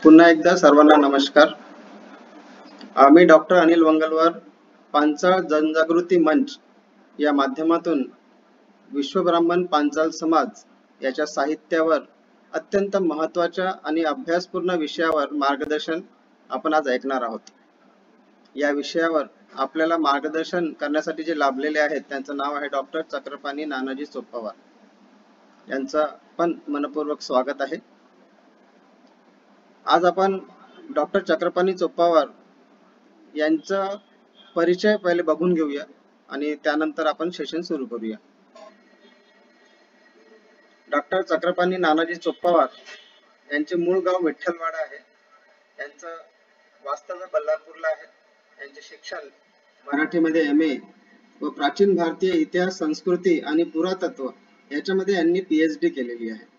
पुन्हा एकदा सर्वांना नमस्कार. मी डॉक्टर अनिल वंगलवार, पांचाळ जनजागृती मंच या माध्यमातून विश्वब्राह्मण पांचाल समाज याच्या साहित्यावर अत्यंत महत्त्वाच्या आणि अभ्यासपूर्ण विषयावर मार्गदर्शन आपण आज ऐकणार आहोत. या विषयावर आपल्याला मार्गदर्शन करण्यासाठी जे लाभलेले आहेत त्यांचं नाव आहे डॉक्टर चक्रपाणी नानाजी चोप्पावार. यांचं पण मनपूर्वक स्वागत आहे. आज आपण डॉक्टर चक्रपाणी चोप्पावार यांचा परिचय पहिले बघून घेऊया आणि त्यानंतर आपण सेशन सुरू करूया. डॉक्टर चक्रपाणी नानाजी चोप्पावार यांचे मूळ गाव विठ्ठलवाडा आहे. यांचं वास्तव्य बल्लारपूरला आहे. यांचे शिक्षण मराठीमध्ये MA व प्राचीन भारतीय इतिहास, संस्कृती आणि पुरातत्व याच्यामध्ये यांनी PhD केलेली आहे.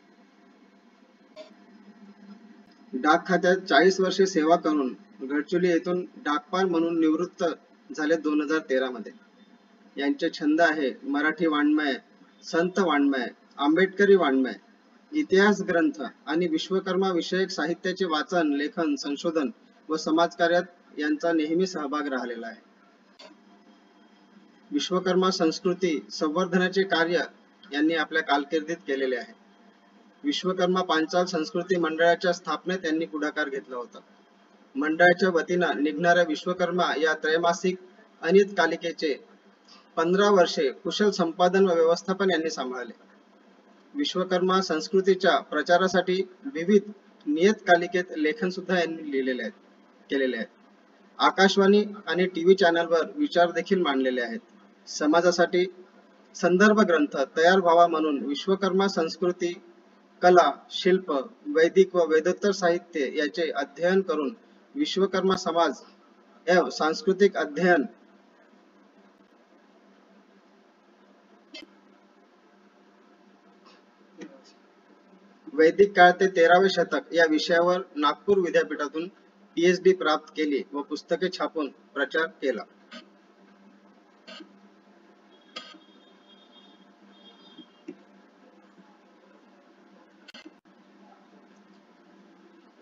डाक खात्यात 40 वर्षे सेवा करून गडचिरोली येथून डाकपाल म्हणून निवृत्त झाले 2013 मध्ये. यांचे छंद आहे मराठी वाङ्मय, संत वाङ्मय, आंबेडकरी वाङ्मय, इतिहास ग्रंथ आणि विश्वकर्मा विषयक साहित्याचे वाचन, लेखन, संशोधन व समाजकार्यात यांचा नेहमी सहभाग राहिलेला आहे. विश्वकर्मा संस्कृती संवर्धनाचे कार्य यांनी आपल्या कारकिर्दीत केलेले आहे. विश्वकर्मा पांचाल संस्कृती मंडळाच्या स्थापनेत यांनी पुढाकार घेतला होता. मंडळाच्या वतीनं निघणाऱ्या विश्वकर्मा या त्रैमासिक अनियतकालिकेचे 15 वर्षे कुशल संपादन व व्यवस्थापन यांनी सांभाळले. विश्वकर्मा संस्कृतीच्या प्रचारासाठी विविध नियतकालिकेत लेखन सुद्धा यांनी केलेले आहेत. आकाशवाणी आणि TV चॅनलवर विचार देखील मांडलेले आहेत. समाजासाठी संदर्भ ग्रंथ तयार व्हावा म्हणून विश्वकर्मा संस्कृती, कला, शिल्प, वैदिक व वेदोत्तर साहित्य याचे अध्ययन करून विश्वकर्मा समाज सांस्कृतिक अध्ययन वैदिक काळ ते 13वे शतक या विषयावर नागपूर विद्यापीठातून PhD प्राप्त केली व पुस्तके छापून प्रचार केला.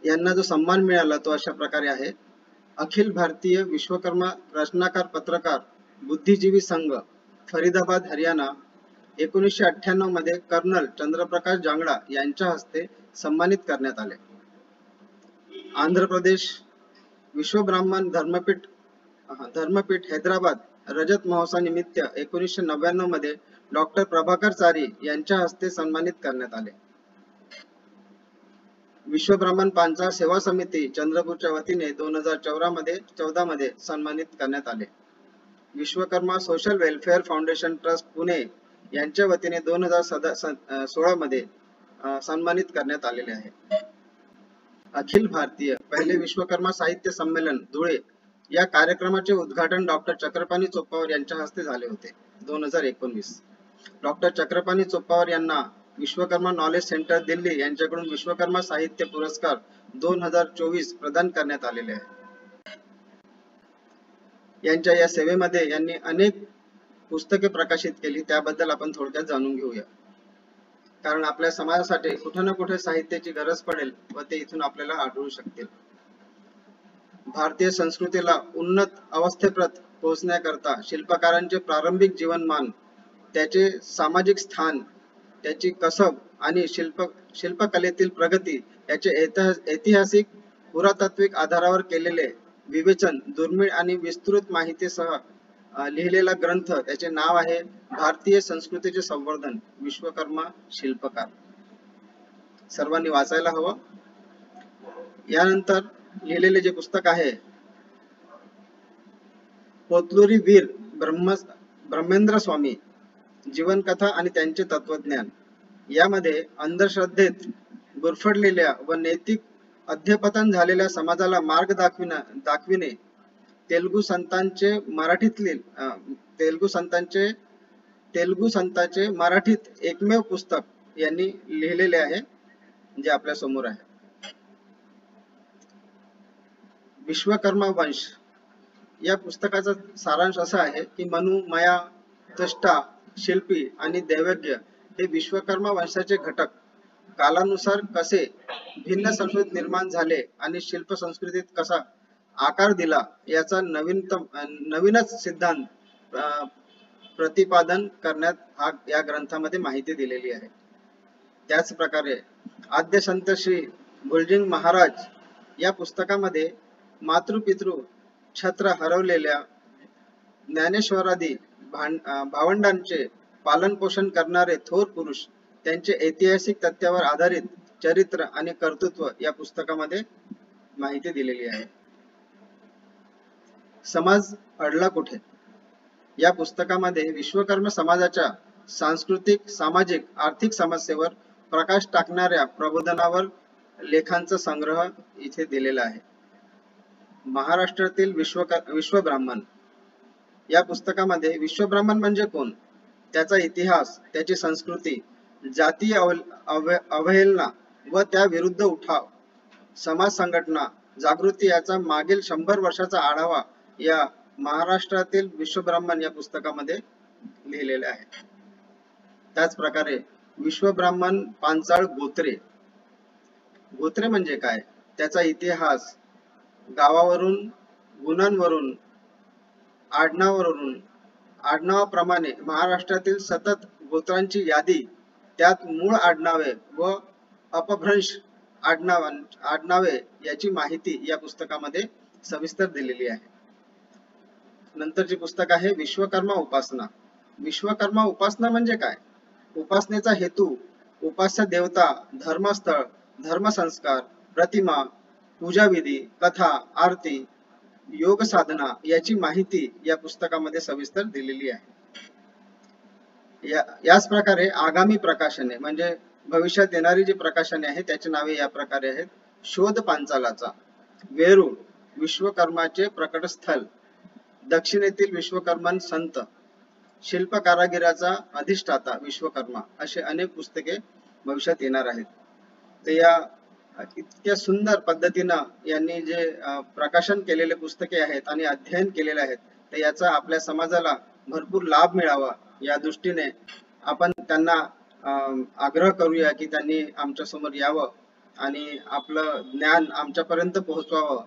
यांना जो सन्मान मिळाला तो अशा प्रकारे आहे. अखिल भारतीय विश्वकर्मा रचनाकार पत्रकार बुद्धिजीवी संघ, फरीदाबाद, हरियाणा 1998 मध्ये कर्नल चंद्रप्रकाश जांगडा यांच्या हस्ते सन्मानित करण्यात आले. आंध्र प्रदेश विश्वब्राह्मण धर्मपीठ हैदराबाद रजत महोत्सवानिमित्त 1999 मध्ये डॉक्टर प्रभाकर चारी यांच्या हस्ते सन्मानित करण्यात आले. विश्वब्राह्मण पांचाळ सेवा समिती चंद्रपूरच्या वतीने 2014 मध्ये सन्मानित करण्यात आले. Vishwakarma social welfare foundation trust Pune यांच्या वतीने 2016 मध्ये सन्मानित करण्यात आलेले आहे. अखिल भारतीय पहिले विश्वकर्मा साहित्य संमेलन धुळे या कार्यक्रमाचे उद्घाटन डॉक्टर चक्रपाणी चोप्पावार यांच्या हस्ते झाले होते 2019. डॉक्टर चक्रपाणी चोप्पावार यांना विश्वकर्मा नॉलेज सेंटर दिल्ली यांच्याकडून विश्वकर्मा साहित्य पुरस्कार 2024 प्रदान करण्यात आलेले आहे. यांच्या या सेवेमध्ये यांनी अनेक पुस्तके प्रकाशित केली. त्याबद्दल आपण थोडक्यात जाणून घेऊया. कारण आपल्या समाजासाठी कुठे ना कुठे साहित्याची गरज पडेल व ते इथून आपल्याला आढळू शकतील. भारतीय संस्कृतीला उन्नत अवस्थेपर्यंत पोहोचण्याकरता शिल्पकारांचे प्रारंभिक जीवनमान, त्याचे सामाजिक स्थान, त्याची कसब आणि शिल्पकलेतील प्रगती याचे ऐतिहासिक पुरातात्विक आधारावर केलेले विवेचन, दुर्मिळ आणि विस्तृत माहितीसह लिहिलेला ग्रंथ, त्याचे नाव आहे भारतीय संस्कृतीचे संवर्धन विश्वकर्मा शिल्पकार. सर्वांनी वाचायला हवं. यानंतर लिहिलेले जे पुस्तक आहे पोतलुरी वीर ब्रह्मेंद्र स्वामी जीवनकथा आणि त्यांचे तत्वज्ञान, यामध्ये अंधश्रद्धेत गुरफटलेल्या व नैतिक अध्यपतन झालेल्या समाजाला मार्ग दाखविणे तेलुगू संतांचे मराठीत एकमेव पुस्तक यांनी लिहिलेले आहे, जे आपल्या समोर आहे. विश्वकर्मा वंश या पुस्तकाचा सारांश असा आहे की मनु, मया, त्वष्टा, शिल्पी आणि दैवज्ञ हे विश्वकर्मा वंशाचे घटक कालानुसार कसे भिन्न संस्कृती निर्माण झाले आणि शिल्प संस्कृतीत कसा आकार दिला याचा नवीनच सिद्धांत प्रतिपादन करण्यात या ग्रंथामध्ये माहिती दिलेली आहे. त्याच प्रकारे आद्य संत श्री गुलजिंग महाराज या पुस्तकामध्ये मातृपितृ छत्र हरवलेल्या ज्ञानेश्वरादी भावंडांचे पालन पोषण करणारे थोर पुरुष त्यांचे ऐतिहासिक तथ्यावर आधारित चरित्र आणि कर्तृत्व या पुस्तकामध्ये माहिती दिलेली आहे. समाज अडला कुठे या पुस्तकामध्ये विश्वकर्म समाजाच्या सांस्कृतिक, सामाजिक, आर्थिक समस्येवर प्रकाश टाकणाऱ्या प्रबोधनावर लेखांचा संग्रह इथे दिलेला आहे. महाराष्ट्रातील विश्वब्राह्मण या पुस्तकामध्ये विश्वब्राह्मण म्हणजे कोण, त्याचा इतिहास, त्याची संस्कृती, जातीय अवहेलना व त्या विरुद्ध उठाव, समाज संघटना, जागृती याचा मागील 100 वर्षाचा आढावा या महाराष्ट्रातील विश्वब्राह्मण या पुस्तकामध्ये लिहिलेले आहे. त्याच प्रकारे विश्वब्राह्मण पांचाळ गोत्रे म्हणजे काय, त्याचा इतिहास, गावावरून, गुणांवरून, आडनावाप्रमाणे महाराष्ट्रातील सतत गोत्रांची यादी, त्यात मूळ आडनावे व अपभ्रंश आडनावे याची माहिती या पुस्तकामध्ये सविस्तर दिलेली आहे. नंतरची पुस्तक आहे विश्वकर्मा उपासना. विश्वकर्मा उपासना म्हणजे काय, उपासनेचा हेतू, उपास्य देवता, धर्मस्थळ, धर्मसंस्कार, प्रतिमा, पूजाविधी, कथा, आरती, योग साधना याची माहिती या पुस्तकामध्ये सविस्तर दिलेली आहे. याच प्रकारे आगामी प्रकाशने म्हणजे भविष्यात येणारी जी प्रकाशने आहेत त्याची नावे या प्रकारे आहेत. शोध पांचालाचा, वेरूळ विश्वकर्माचे प्रकटस्थल, दक्षिणेतील विश्वकर्मन संत, शिल्प कारागिराचा अधिष्ठाता विश्वकर्मा, असे अनेक पुस्तके भविष्यात येणार आहेत. तर या इतक्या सुंदर पद्धतीनं यांनी जे प्रकाशन केलेले पुस्तके आहेत आणि अध्ययन केलेले आहेत, तर याचा आपल्या समाजाला भरपूर लाभ मिळावा या दृष्टीने आपण त्यांना आग्रह करूया की त्यांनी आमच्या समोर यावं आणि आपलं ज्ञान आमच्यापर्यंत पोहोचवावं.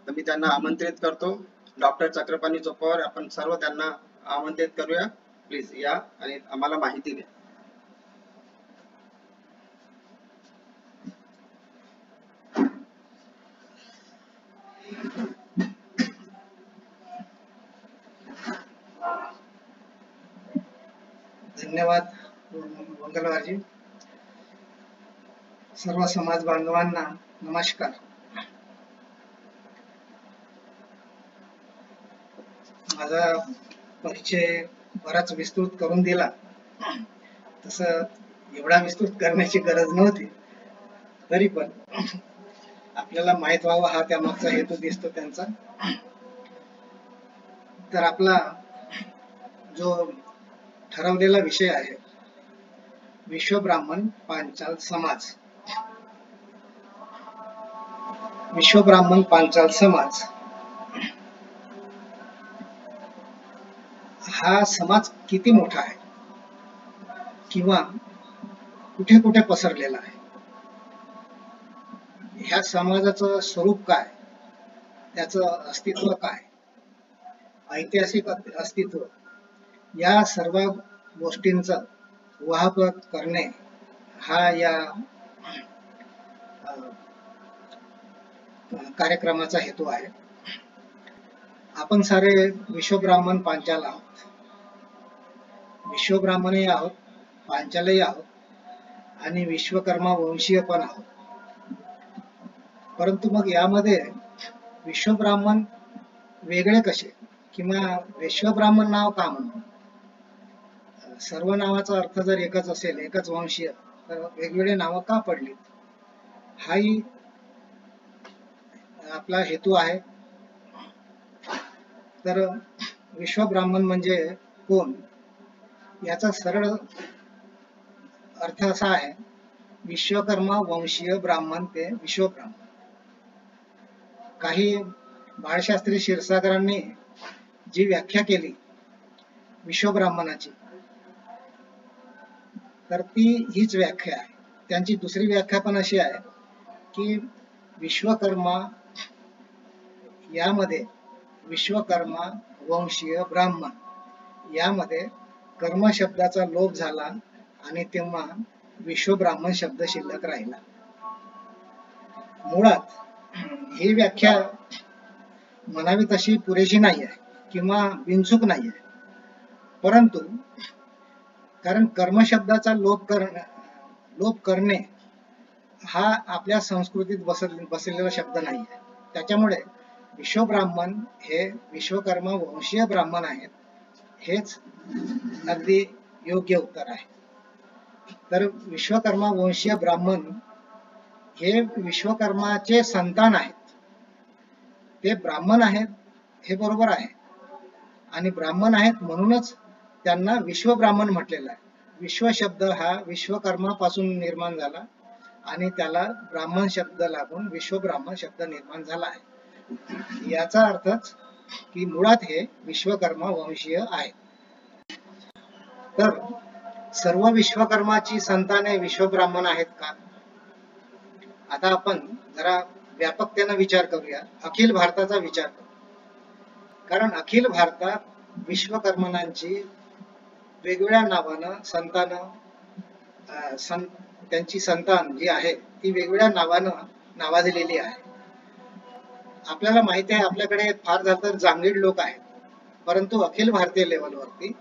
तर मी त्यांना आमंत्रित करतो. डॉक्टर चक्रपाणी चोपावर आपण सर्व त्यांना आमंत्रित करूया. प्लीज या आणि आम्हाला माहिती द्या. धन्यवाद मंगलवारजी. सर्व समाज बांधवांना नमस्कार. माझा परिचय बराच विस्तृत करून दिला, तसं एवढा विस्तृत करण्याची गरज नव्हती, तरी पण आपल्याला माहित व्हावं हा त्यामागचा हेतू दिसतो त्यांचा. तर आपला जो ठरवलेला विषय आहे विश्वब्राह्मण पांचाल समाज. विश्वब्राह्मण पांचाल समाज हा समाज किती मोठा आहे किंवा कुठे कुठे पसरलेला आहे, ह्या समाजाचं स्वरूप काय, त्याचं अस्तित्व काय, ऐतिहासिक अस्तित्व, या सर्व गोष्टींचा उहापोह करणे हा या कार्यक्रमाचा हेतू आहे. आपण सारे विश्वब्राह्मण पांचाल आहोत, विश्वब्राह्मणही आहोत, पांचालही आहोत आणि विश्वकर्मा वंशीय पण आहोत. परंतु मग यामध्ये विश्वब्राह्मण वेगळे कसे किंवा विश्वब्राह्मण नाव का म्हणून? सर्व नावाचा अर्थ जर एकच असेल, एकच वंशीय, तर वेगवेगळे नावं का पडली? हाही आपला हेतू आहे. तर विश्वब्राह्मण म्हणजे कोण याचा सरळ अर्थ असा आहे, विश्वकर्मा वंशीय ब्राह्मण ते विश्वब्राह्मण. काही बाळशास्त्री क्षीरसागरांनी जी व्याख्या केली विश्वब्राह्मणाची, तर ती हीच व्याख्या आहे. त्यांची दुसरी व्याख्या पण अशी आहे की विश्वकर्मा यामध्ये विश्वकर्मा वंशीय ब्राह्मण यामध्ये कर्म शब्दाचा लोप झाला आणि तेव्हा विश्वब्राह्मण शब्द शिल्लक राहिला. मुळात ही व्याख्या म्हणावी तशी पुरेशी नाही आहे किंवा बिनचूक नाही आहे, परंतु कारण कर्म शब्दाचा लोप करणे हा आपल्या संस्कृतीत बसलेला शब्द नाही आहे. त्याच्यामुळे विश्वब्राह्मण हे विश्वकर्मा वंशीय ब्राह्मण आहेत हेच अगदी योग्य उत्तर आहे. तर विश्वकर्मा वंशीय ब्राह्मण हे विश्वकर्माचे संतान आहेत, ते ब्राह्मण आहेत हे बरोबर आहे आणि ब्राह्मण आहेत म्हणूनच त्यांना विश्वब्राह्मण म्हटलेलं आहे. विश्व शब्द हा विश्वकर्मापासून निर्माण झाला आणि त्याला ब्राह्मण शब्द लागून विश्वब्राह्मण शब्द निर्माण झाला आहे. याचा अर्थच की मुळात हे विश्वकर्मा वंशीय आहे. तर सर्व विश्वकर्माची संताने विश्वब्राह्मण आहेत का? आता आपण जरा व्यापकतेने विचार करूया, अखिल भारताचा विचार करू. कारण अखिल भारतात विश्वकर्मांची वेगवेगळ्या नावानं त्यांची संतान जी आहे ती वेगवेगळ्या नावानं नावाजलेली आहे. आपल्याला माहिती आहे आपल्याकडे फार झालं तर जांगीड लोक आहेत, परंतु अखिल भारतीय लेवलवरती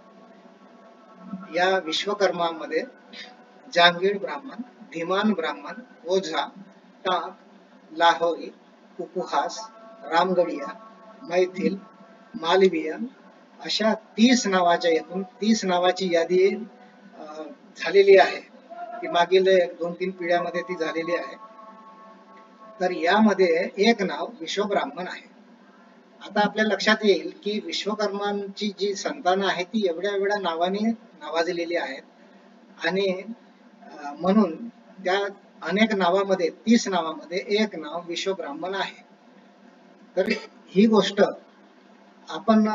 या विश्वकर्मामध्ये जांगीड ब्राह्मण, धीमान ब्राह्मण, ओझा, टाक, लाहोरी, उपहास, रामगडिया, मैथिल, मालवियन अशा 30 नावाची यादी झालेली आहे. ती मागील 2-3 पिढ्यामध्ये ती झालेली आहे. तर यामध्ये एक नाव विश्वब्राह्मण आहे. आता आपल्या लक्षात येईल की विश्वकर्मांची जी संतानं आहेत ती एवढ्या नावाने नावाजलेली आहेत आणि म्हणून त्या अनेक नावामध्ये 30 नावामध्ये एक नाव विश्वब्राह्मण आहे. तर ही गोष्ट आपण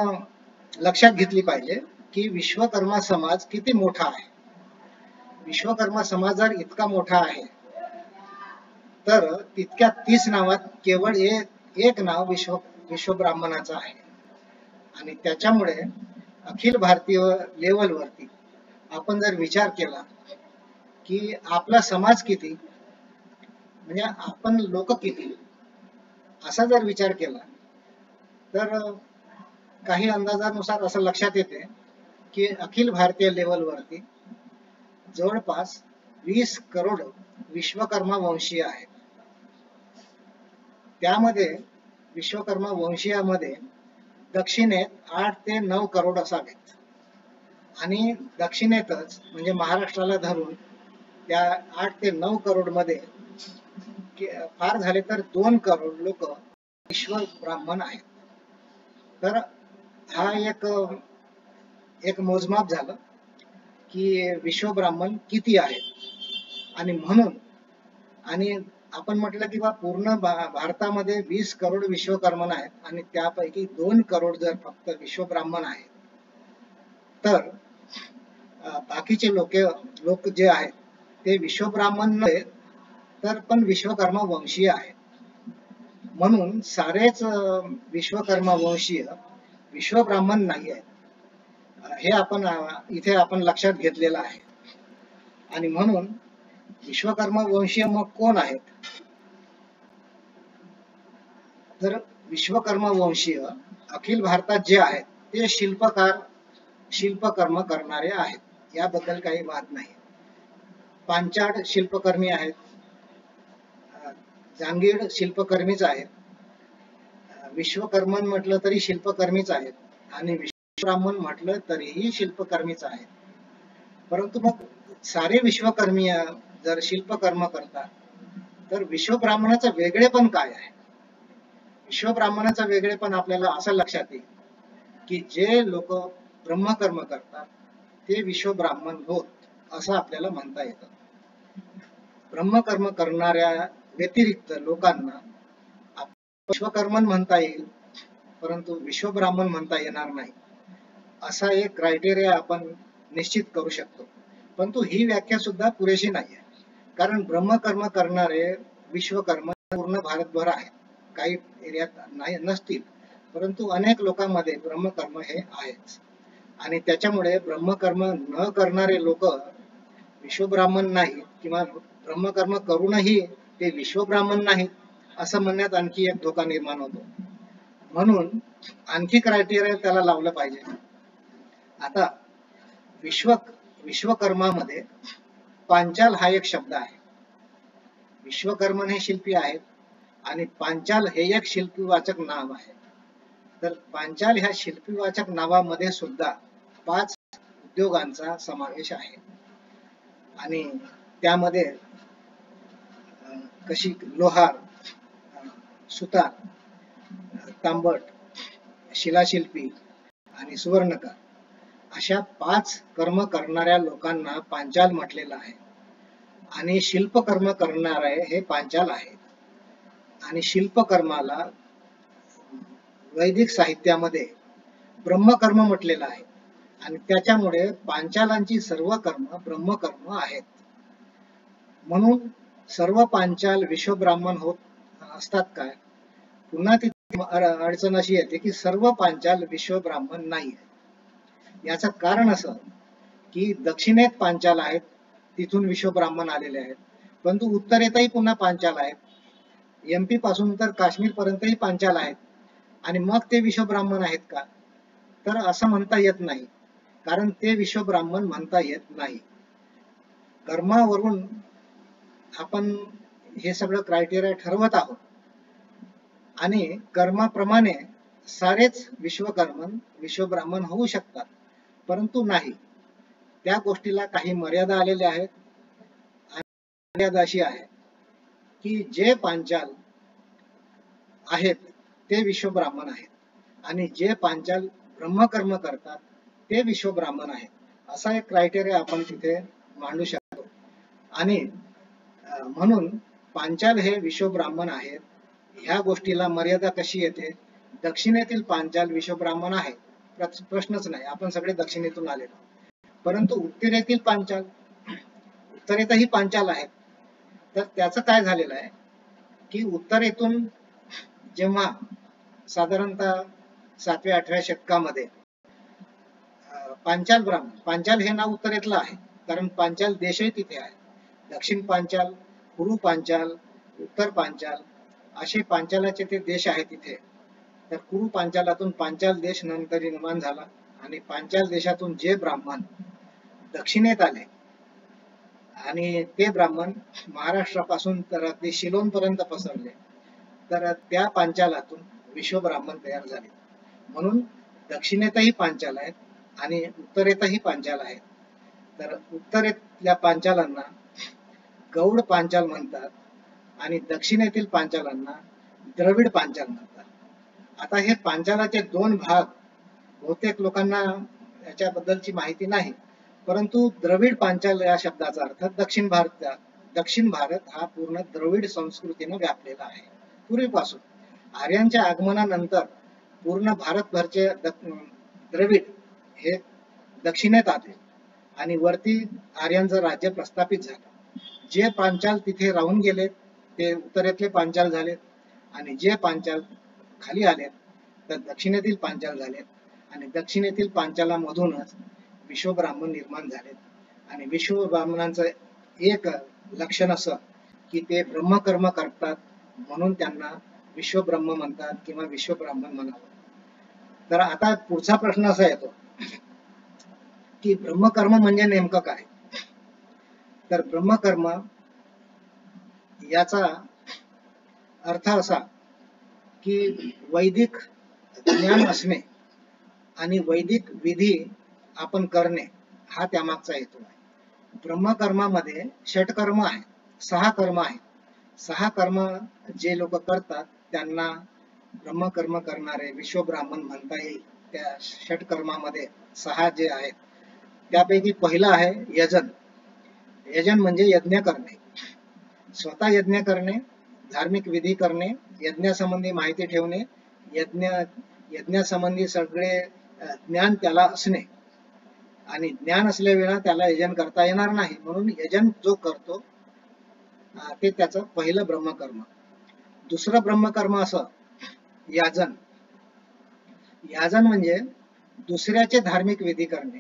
लक्षात घेतली पाहिजे की विश्वकर्मा समाज किती मोठा आहे. विश्वकर्मा समाज जर इतका मोठा आहे तर तितक्या 30 नावात केवळ एक नाव विश्वब्राह्मणाचं आहे आणि त्याच्यामुळे अखिल भारतीय लेवलवरती आपण जर विचार केला की आपला समाज किती म्हणजे आपण लोक किती असा जर विचार केला तर काही अंदाजानुसार असं लक्षात येते की अखिल भारतीय लेवलवरती जवळपास 20 करोड विश्वकर्मा वंशीय आहेत. त्यामध्ये विश्वकर्मा वंशीयामध्ये दक्षिणेत 8 ते 9 करोड असावेत आणि दक्षिणेतच म्हणजे महाराष्ट्राला धरून त्या 8 ते 9 करोड मध्ये फार झाले तर 2 करोड लोक विश्वब्राह्मण आहेत. तर हा एक मोजमाप झालं की विश्वब्राह्मण किती आहेत आणि म्हणून आणि आपण म्हटलं की पूर्ण भारतामध्ये 20 करोड विश्वकर्मण आहेत आणि त्यापैकी 2 करोड जर फक्त विश्वब्राह्मण आहेत तर बाकीचे लोक जे आहेत ते विश्वब्राह्मण नव्हे तर पण विश्वकर्मा वंशीय आहेत. म्हणून सारेच विश्वकर्मा वंशीय विश्वब्राह्मण नाही आहेत हे इथे आपण लक्षात घेतलेलं आहे. आणि म्हणून विश्वकर्मा वंशीय मग कोण आहेत? तर विश्वकर्मा वंशीय अखिल भारतात जे आहेत ते शिल्पकर्म करणारे आहेत, याबद्दल काही वाद नाही. पांचाड शिल्पकर्मी आहेत, जांगीड शिल्पकर्मीच आहेत, विश्वकर्मन म्हटलं तरी शिल्पकर्मीच आहेत आणि विश्वब्राह्मण म्हटलं तरीही शिल्पकर्मीच आहेत. परंतु मग सारे विश्वकर्मी जर शिल्पकर्म करतात तर विश्वब्राह्मणाचं वेगळेपण काय आहे? विश्वब्राह्मणाचं वेगळेपण आपल्याला असं लक्षात येईल की जे लोक ब्रह्मकर्म करतात ते विश्वब्राह्मण होत असं आपल्याला म्हणता येतं. ब्रह्मकर्म करणाऱ्या व्यतिरिक्त लोकांना विश्वकर्मन म्हणता येईल परंतु विश्वब्राह्मण म्हणता येणार नाही, असा एक क्रायटेरिया आपण निश्चित करू शकतो. परंतु ही व्याख्या सुद्धा पुरेशी नाही आहे. कारण ब्रह्मकर्म करणारे विश्वकर्म पूर्ण भारतभर आहेत. काही एरियात नाही नसतील, परंतु अनेक लोकांमध्ये ब्रह्मकर्म हे आहेच. आणि त्याच्यामुळे ब्रह्मकर्म न करणारे लोक विश्वब्राह्मण नाहीत, किंवा ब्रह्मकर्म करूनही ते विश्वब्राह्मण नाहीत असं म्हणण्यात आणखी एक धोका निर्माण होतो. म्हणून आणखी क्रायटेरिया त्याला लावलं पाहिजे. आता विश्वकर्मामध्ये पांचाल हा एक शब्द आहे. विश्वकर्मन हे शिल्पी आहेत आणि पांचाल हे एक शिल्पीवाचक नाव आहे. तर पांचाल ह्या शिल्पीवाचक नावामध्ये सुद्धा 5 उद्योगांचा समावेश आहे. आणि त्यामध्ये कशी लोहार, सुतार, तांबट, शिलाशिल्पी आणि सुवर्णकार अशा 5 कर्म करणाऱ्या लोकांना पांचाल म्हटलेलं आहे. आणि शिल्पकर्म करणारे हे पांचाल आहेत. आणि शिल्पकर्माला वैदिक साहित्यामध्ये ब्रह्मकर्म म्हटलेलं आहे. आणि त्याच्यामुळे पांचालांची सर्व कर्म ब्रह्मकर्म आहेत. म्हणून सर्व पांचाल विश्वब्राह्मण होत असतात काय? पुन्हा तिथे अडचण अशी येते की सर्व पांचाल विश्वब्राह्मण नाही आहे. याचं कारण असं की दक्षिणेत पांचाल आहेत, तिथून विश्वब्राह्मण आलेले आहेत, परंतु उत्तरेतही पुन्हा पांचाल आहेत. MP पासून तर काश्मीर पर्यंतही पांचाल आहेत. आणि मग ते विश्वब्राह्मण आहेत का? तर असं म्हणता येत नाही, कारण ते विश्वब्राह्मण म्हणता येत नाही. कर्मावरून आपण हे सगळं क्रायटेरिया ठरवत आहोत आणि कर्माप्रमाणे सारेच विश्वब्राह्मण होऊ शकतात, परंतु नाही. त्या गोष्टीला काही मर्यादा आलेल्या आहेत. आणि मर्यादा अशी आहे की जे पांचाल आहेत ते विश्वब्राह्मण आहेत आणि जे पांचाल ब्रह्मकर्म करतात ते विश्वब्राह्मण आहेत. असा एक क्रायटेरिया आपण तिथे मांडू शकतो. आणि म्हणून पांचाल हे विश्वब्राह्मण आहेत. ह्या गोष्टीला मर्यादा कशी येते? दक्षिणेतील पांचाल विश्वब्राह्मण आहे, प्रश्नच नाही, आपण सगळे दक्षिणेतून आलेलो. परंतु उत्तरेतील पांचाल, उत्तरेतही पांचाल आहेत. तर त्याचं काय झालेलं आहे की उत्तरेतून जेव्हा साधारणतः 7व्या-8व्या शतकामध्ये पांचाल हे नाव उत्तरेतलं आहे, कारण पांचाल देशही तिथे आहे. दक्षिण पांचाल, पूर्व पांचाल, उत्तर पांचाल असे पांचालाचे ते देश आहेत तिथे. तर पूर्व पांचालातून पांचाल देश नंतर निर्माण झाला आणि पांचाल देशातून जे ब्राह्मण दक्षिणेत आले आणि ते ब्राह्मण महाराष्ट्रापासून तर अगदी शिलोन पर्यंत पसरले, तर त्या पांचालातून विश्वब्राह्मण तयार झाले. म्हणून दक्षिणेतही पांचाल आहेत आणि उत्तरेतही पांचाल आहेत. तर उत्तरेतल्या पांचालांना गौड पांचाल म्हणतात आणि दक्षिणेतील पांचालांना द्रविड पांचाल म्हणतात. आता हे पांचालाचे 2 भाग, बहुतेक लोकांना याच्याबद्दलची माहिती नाही, परंतु द्रविड पांचाल या शब्दाचा अर्थ दक्षिण भारत हा पूर्ण द्रविड संस्कृतीने व्यापलेला आहे. पूर्वीपासून आर्यांच्या आगमनानंतर पूर्ण भारतभरचे द्रविड हे दक्षिणेत आले आणि वरती आर्यांचं राज्य प्रस्थापित झालं. जे पांचाल तिथे राहून गेले ते उत्तरेतले पांचाल झालेत आणि जे पांचाल खाली आलेत तर दक्षिणेतील पांचाल झालेत. आणि दक्षिणेतील पांचालामधूनच विश्वब्राह्मण निर्माण झालेत. आणि विश्वब्राह्मणांचं एक लक्षण असं की ते ब्रह्मकर्म करतात, म्हणून त्यांना विश्वब्रह्म म्हणतात किंवा विश्वब्राह्मण म्हणावं. तर आता पुढचा प्रश्न असा येतो की ब्रह्मकर्म म्हणजे नेमकं काय? तर ब्रह्मकर्म याचा अर्थ असा की वैदिक ज्ञान असणे आणि वैदिक विधी आपण करणे हा त्यामागचा हेतू आहे. ब्रह्मकर्मामध्ये षटकर्म आहे, 6 कर्म आहेत. 6 कर्म जे लोक करतात त्यांना ब्रह्मकर्म करणारे विश्वब्राह्मण म्हणता येईल. त्या षटकर्मामध्ये 6 जे आहेत त्यापैकी पहिला आहे यजन. यजन म्हणजे यज्ञ करणे, स्वतः यज्ञ करणे, धार्मिक विधी करणे, यज्ञासंबंधी माहिती ठेवणे, यज्ञासंबंधी सगळे ज्ञान त्याला असणे. आणि ज्ञान असल्यावेळा त्याला यजन करता येणार नाही, म्हणून यजन जो करतो ते त्याचं पहिलं ब्रह्मकर्म. दुसरं ब्रह्मकर्म असं याजन. याजन म्हणजे दुसऱ्याचे धार्मिक विधी करणे,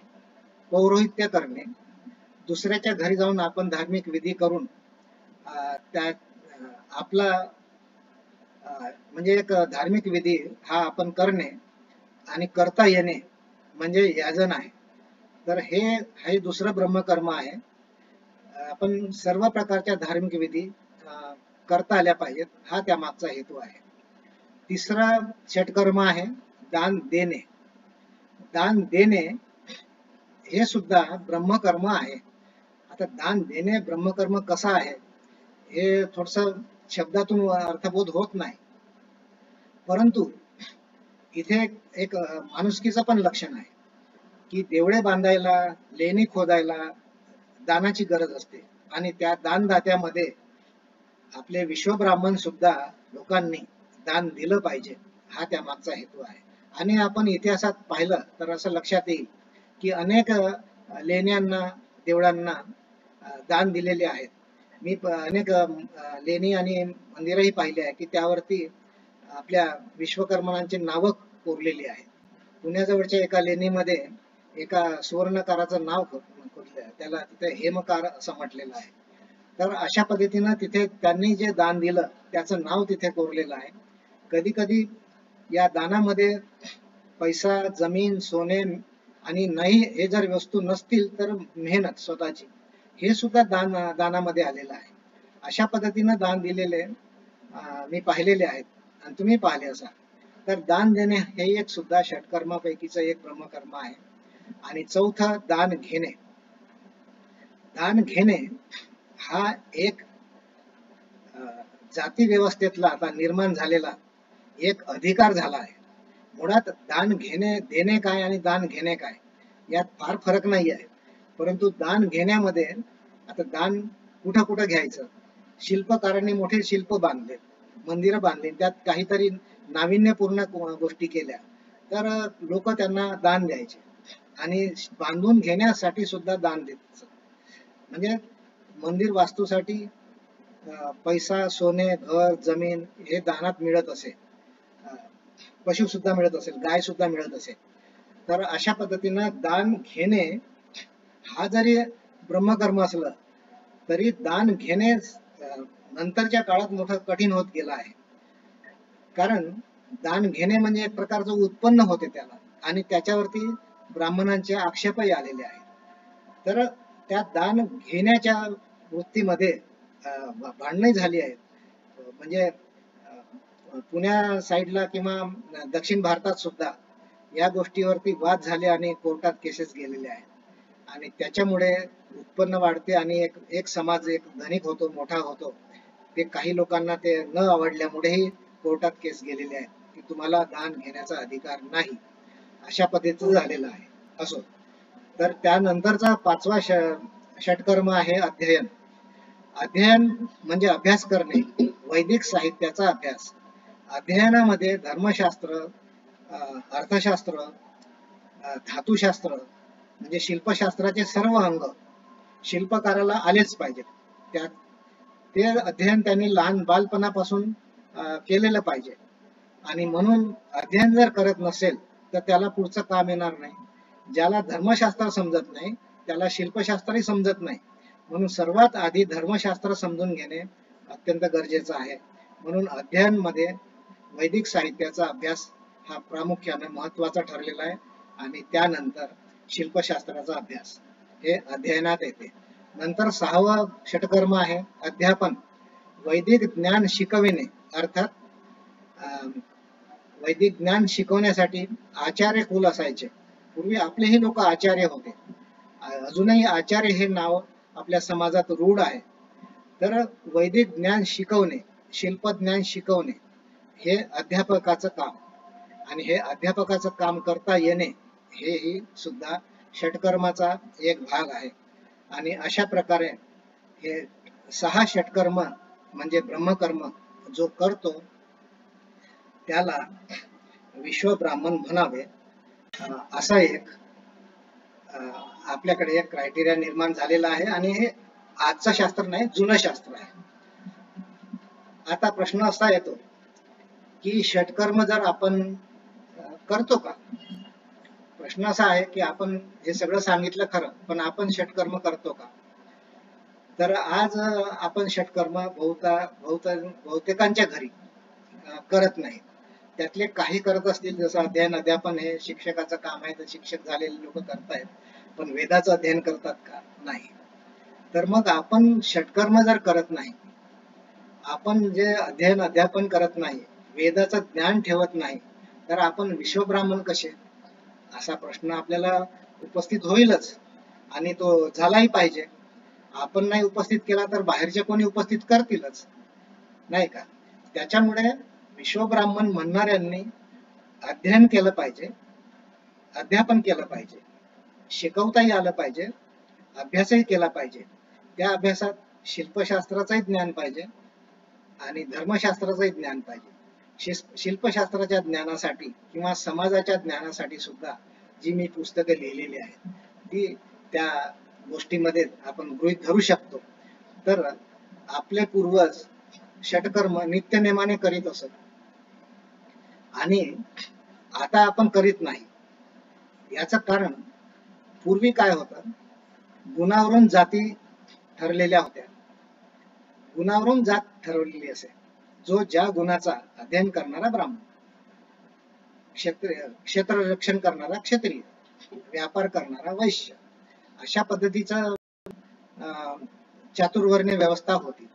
पौरोहित्य करणे. दुसऱ्याच्या घरी जाऊन आपण धार्मिक विधी करून त्या आपला म्हणजे एक धार्मिक विधी हा आपण करणे आणि करता येणे म्हणजे याजन आहे. तर हे दुसरं ब्रह्मकर्म आहे. आपण सर्व प्रकारच्या धार्मिक विधी करता आल्या पाहिजेत, हा त्या मागचा हेतू आहे. तिसरा षटकर्म आहे दान देणे. दान देणे हे सुद्धा ब्रह्मकर्म आहे. आता दान देणे ब्रह्मकर्म कसा आहे हे थोडस शब्दातून अर्थबोध होत नाही, परंतु इथे एक माणुसकीचं पण लक्षण आहे की देवळे बांधायला, लेणी खोदायला दानाची गरज असते आणि त्या दानदात्यामध्ये आपले विश्वब्राह्मण सुद्धा लोकांनी दान दिलं पाहिजे, हा त्या मागचा हेतू आहे. आणि आपण इतिहासात पाहिलं तर असं लक्षात येईल की अनेक लेण्यांना, देवळांना दान दिलेले आहेत. मी अनेक लेणी आणि मंदिरही पाहिले आहे की त्यावरती आपल्या विश्वकर्मणांची नावं कोरलेली आहेत. पुण्याजवळच्या एका लेणीमध्ये एका सुवर्णकाराचं नाव कोरलेलं आहे, त्याला तिथे हेमकार असं म्हटलेलं आहे. तर अशा पद्धतीनं तिथे त्यांनी जे दान दिलं त्याचं नाव तिथे कोरलेलं आहे. कधी कधी या दानामध्ये पैसा, जमीन, सोने आणि नाही हे जर वस्तू नसतील तर मेहनत स्वतःची, हे सुद्धा दानामध्ये आलेलं आहे. अशा पद्धतीनं दान दिलेले मी पाहिलेले आहेत आणि तुम्ही पाहिले असाल. तर दान देणे हे एक सुद्धा षटकर्मापैकीच एक ब्रह्मकर्म आहे. आणि चौथं दान घेणे. दान घेणे हा एक जाती व्यवस्थेतला आता निर्माण झालेला एक अधिकार झाला आहे. मुळात दान घेणे, देणे काय आणि दान घेणे काय यात फार फरक नाही आहे, परंतु दान घेण्यामध्ये आता दान कुठं कुठं घ्यायचं. शिल्पकारांनी मोठे शिल्प बांधले, मंदिरं बांधली, त्यात काहीतरी नाविन्यपूर्ण गोष्टी केल्या तर लोक त्यांना दान द्यायचे आणि बांधून घेण्यासाठी सुद्धा दान देत. म्हणजे मंदिर वास्तूसाठी पैसा, सोने, घर, जमीन हे दानात मिळत असे, पशु सुद्धा मिळत असेल, गाय सुद्धा मिळत असेल. तर अशा पद्धतीनं दान घेणे हा जरी ब्रह्मकर्म असलं तरी दान घेणे नंतरच्या काळात मोठं कठीण होत गेलं आहे. कारण दान घेणे म्हणजे एक प्रकारचं उत्पन्न होते त्याला आणि त्याच्यावरती ब्राह्मणांचे आक्षेपही आलेले आहेत. तर त्या दान घेण्याच्या वृत्तीमध्ये भांडणं झाली आहेत. म्हणजे पुण्या साईडला किंवा दक्षिण भारतात सुद्धा या गोष्टीवरती वाद झाले आणि कोर्टात केसेस गेलेले आहेत. आणि त्याच्यामुळे उत्पन्न वाढते आणि एक समाज एक धनिक होतो, मोठा होतो. ते काही लोकांना ते न आवडल्यामुळेही कोर्टात केस गेलेले आहेत की तुम्हाला दान घेण्याचा अधिकार नाही, अशा पद्धतीचं झालेलं आहे. असो, तर त्यानंतरचा पाचवा षटकर्म आहे अध्ययन. अध्ययन म्हणजे अभ्यास करणे, वैदिक साहित्याचा अभ्यास. अध्ययनामध्ये धर्मशास्त्र, अर्थशास्त्र, धातुशास्त्र म्हणजे शिल्पशास्त्राचे सर्व अंग शिल्पकाराला आलेच पाहिजेत. त्यात ते अध्ययन त्यांनी लहान बालपणापासून केलेलं पाहिजे. आणि म्हणून अध्ययन जर करत नसेल तर त्याला पुढचं काम येणार नाही. ज्याला धर्मशास्त्र समजत नाही त्याला शिल्पशास्त्रही समजत नाही. म्हणून सर्वात आधी धर्मशास्त्र समजून घेणे अत्यंत गरजेचं आहे. म्हणून अध्ययन मध्ये वैदिक साहित्याचा अभ्यास हा प्रामुख्याने महत्वाचा ठरलेला आहे आणि त्यानंतर शिल्पशास्त्राचा अभ्यास हे अध्ययनात येते. नंतर सहावं षटकर्म आहे अध्यापन. वैदिक ज्ञान शिकविणे, अर्थात वैदिक ज्ञान शिकवण्यासाठी आचार्य कुल असायचे. पूर्वी आपलेही लोक आचार्य होते, अजूनही आचार्य हे नाव आपल्या समाजात रूढ आहे. तर वैदिक ज्ञान शिकवणे, शिल्पज्ञान शिकवणे हे अध्यापकाचं काम आणि हे अध्यापकाचं काम करता येणे हेही सुद्धा षटकर्माचा एक भाग आहे. आणि अशा प्रकारे हे 6 षटकर्म म्हणजे ब्रह्मकर्म जो करतो त्याला विश्वब्राह्मण म्हणावे, असा एक आपल्याकडे एक क्रायटेरिया निर्माण झालेला आहे. आणि हे आजचं शास्त्र नाही, जुनं शास्त्र आहे. आता प्रश्न असा येतो की षटकर्म जर आपण करतो का? प्रश्न असा आहे की आपण हे सगळं सांगितलं खरं, पण आपण षटकर्म करतो का? तर आज आपण षटकर्म बहुतेकांच्या घरी करत नाही. त्यातले काही करत असतील, जसं अध्ययन अध्यापन हे शिक्षकाचं काम आहे, तर शिक्षक झालेले लोक करतायत, पण वेदाचं अध्ययन करतात का? नाही. तर मग आपण षटकर्म जर करत नाही, आपण जे अध्ययन अध्यापन करत नाही, वेदाचं ज्ञान ठेवत नाही, तर आपण विश्वब्राह्मण कसे? असा प्रश्न आपल्याला उपस्थित होईलच, आणि तो झालाही पाहिजे. आपण नाही उपस्थित केला तर बाहेरचे कोणी उपस्थित करतीलच, नाही का? त्याच्यामुळे विश्वब्राह्मण म्हणणाऱ्यांनी अध्ययन केलं पाहिजे, अध्यापन केलं पाहिजे, शिकवताही आलं पाहिजे, अभ्यासही केला पाहिजे. त्या अभ्यासात शिल्पशास्त्राचंही ज्ञान पाहिजे आणि धर्मशास्त्राचंही ज्ञान पाहिजे. शिल्पशास्त्राच्या ज्ञानासाठी किंवा समाजाच्या ज्ञानासाठी सुद्धा जी मी पुस्तकं लिहिलेली आहेत, ती त्या गोष्टीमध्ये आपण गृहीत धरू शकतो. तर आपले पूर्वज षटकर्म नित्यनेमाने करीत असत, आणि आता आपण करीत नाही. याचं कारण, पूर्वी काय होतं, गुणावरून जाती ठरलेल्या होत्या. गुणावरून जात ठरवलेली असे. जो ज्या गुणाचा अध्ययन करणारा ब्राह्मण, क्षेत्ररक्षण करणारा क्षत्रिय, व्यापार करणारा वैश्य, अशा पद्धतीचं चातुर्वर्ण्य व्यवस्था होती.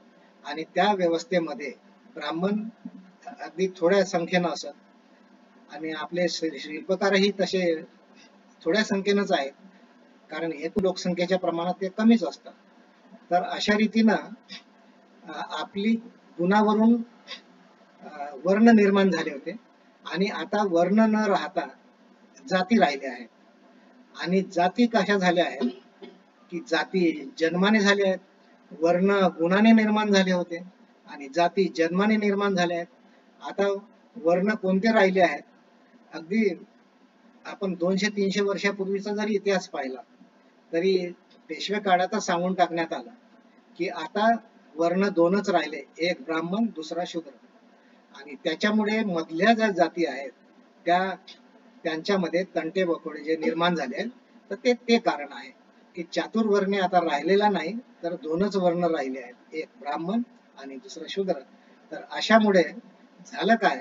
आणि त्या व्यवस्थेमध्ये ब्राह्मण अगदी थोड्या संख्येनं असत, आणि आपले शिल्पकारही तसे थोड्या संख्येनंच आहेत, कारण एकूण लोकसंख्येच्या प्रमाणात ते कमीच असतात. तर अशा रीतीनं आपली गुणावरून वर्ण निर्माण झाले होते, आणि आता वर्ण न राहता जाती राहिल्या आहेत. आणि जाती कशा झाल्या आहेत की जाती जन्माने झाल्या आहेत, वर्ण गुणाने निर्माण झाले होते, आणि जाती जन्माने निर्माण झाल्या आहेत. आता वर्ण कोणते राहिले आहेत? अगदी आपण 200-300 वर्षापूर्वीचा जरी इतिहास पाहिला तरी पेशवे काळातच सांगून टाकण्यात आलं की आता वर्ण दोनच राहिले, एक ब्राह्मण, दुसरा शूद्र. आणि त्याच्यामुळे मधल्या ज्या जाती आहेत त्यांच्यामध्ये तंटे बकोडे जे निर्माण झाले, तर ते कारण आहे की चातुर्वर्ण्य आता राहिलेला नाही, तर दोनच वर्ण राहिले आहेत, एक ब्राह्मण आणि दुसरा शूद्र. तर अशामुळे झालं काय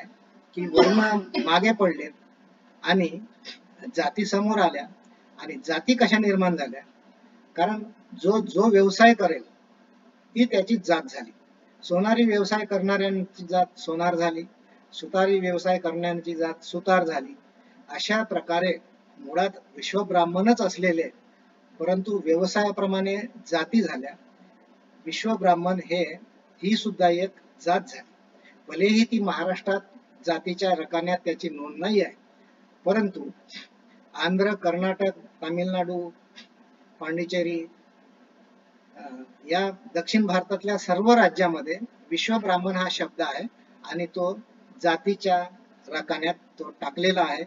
की वर्ण मागे पडले आणि जाती समोर आल्या. आणि जाती कशा निर्माण झाल्या? कारण जो व्यवसाय करेल ती त्याची जात झाली. सोनारी व्यवसाय करणाऱ्यांची जात सोनार झाली, सुतारी व्यवसाय करण्याची जात सुतार झाली. अशा प्रकारे मुळात विश्वब्राह्मणच असलेले, परंतु व्यवसायाप्रमाणे जाती झाल्या. विश्वब्राह्मण ही सुद्धा एक जात झाली. भलेही ती महाराष्ट्रात जातीच्या रकान्यात त्याची नोंद नाही आहे, परंतु आंध्र, कर्नाटक, तामिळनाडू, पांडिचेरी या दक्षिण भारतातल्या सर्व राज्यामध्ये विश्वब्राह्मण हा शब्द आहे, आणि तो जातीच्या रकान्यात तो टाकलेला आहे.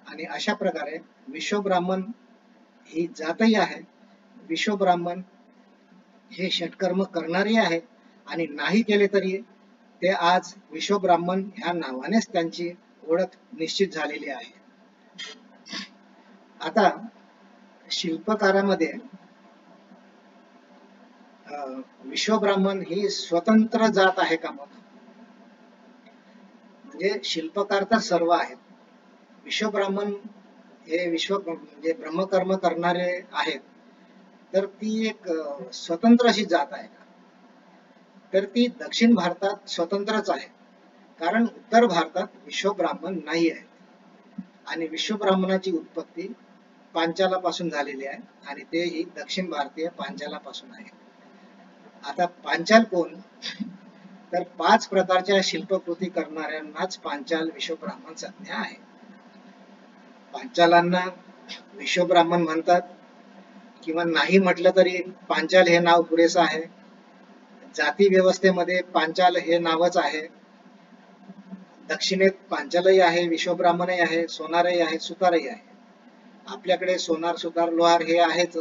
आणि अशा प्रकारे विश्वब्राह्मण ही जातही आहे. विश्वब्राह्मण हे षटकर्म करणारे आहेत, आणि नाही केले तरी ते आज विश्वब्राह्मण ह्या नावानेच त्यांची ओळख निश्चित झालेली आहे. आता शिल्पकारामध्ये विश्वब्राह्मण ही स्वतंत्र जात आहे का? मग म्हणजे शिल्पकार तर सर्व आहेत, विश्वब्राह्मण हे म्हणजे ब्रह्मकर्म करणारे आहेत, तर ती एक स्वतंत्र अशी जात आहे का? तर ती दक्षिण भारतात स्वतंत्रच आहे, कारण उत्तर भारतात विश्वब्राह्मण नाही आहे. आणि विश्वब्राह्मणाची उत्पत्ती पांचालापासून झालेली आहे, आणि तेही दक्षिण भारतीय पांचालापासून आहे. आता पांचाल कोण? तर 5 प्रकारच्या शिल्पकृती करणाऱ्यांनाच पांचाल विश्वब्राह्मण संज्ञा आहे. पांचालांना विश्वब्राह्मण म्हणतात, किंवा नाही म्हटलं तरी पांचाल हे नाव पुरेसं आहे. जाती व्यवस्थेमध्ये पांचाल हे नावच आहे. दक्षिणेत पांचालही आहे, विश्वब्राह्मणही आहे, सोनारही आहे, सुतारही आहे. आपल्याकडे सोनार, सुतार, लोहार हे आहेच,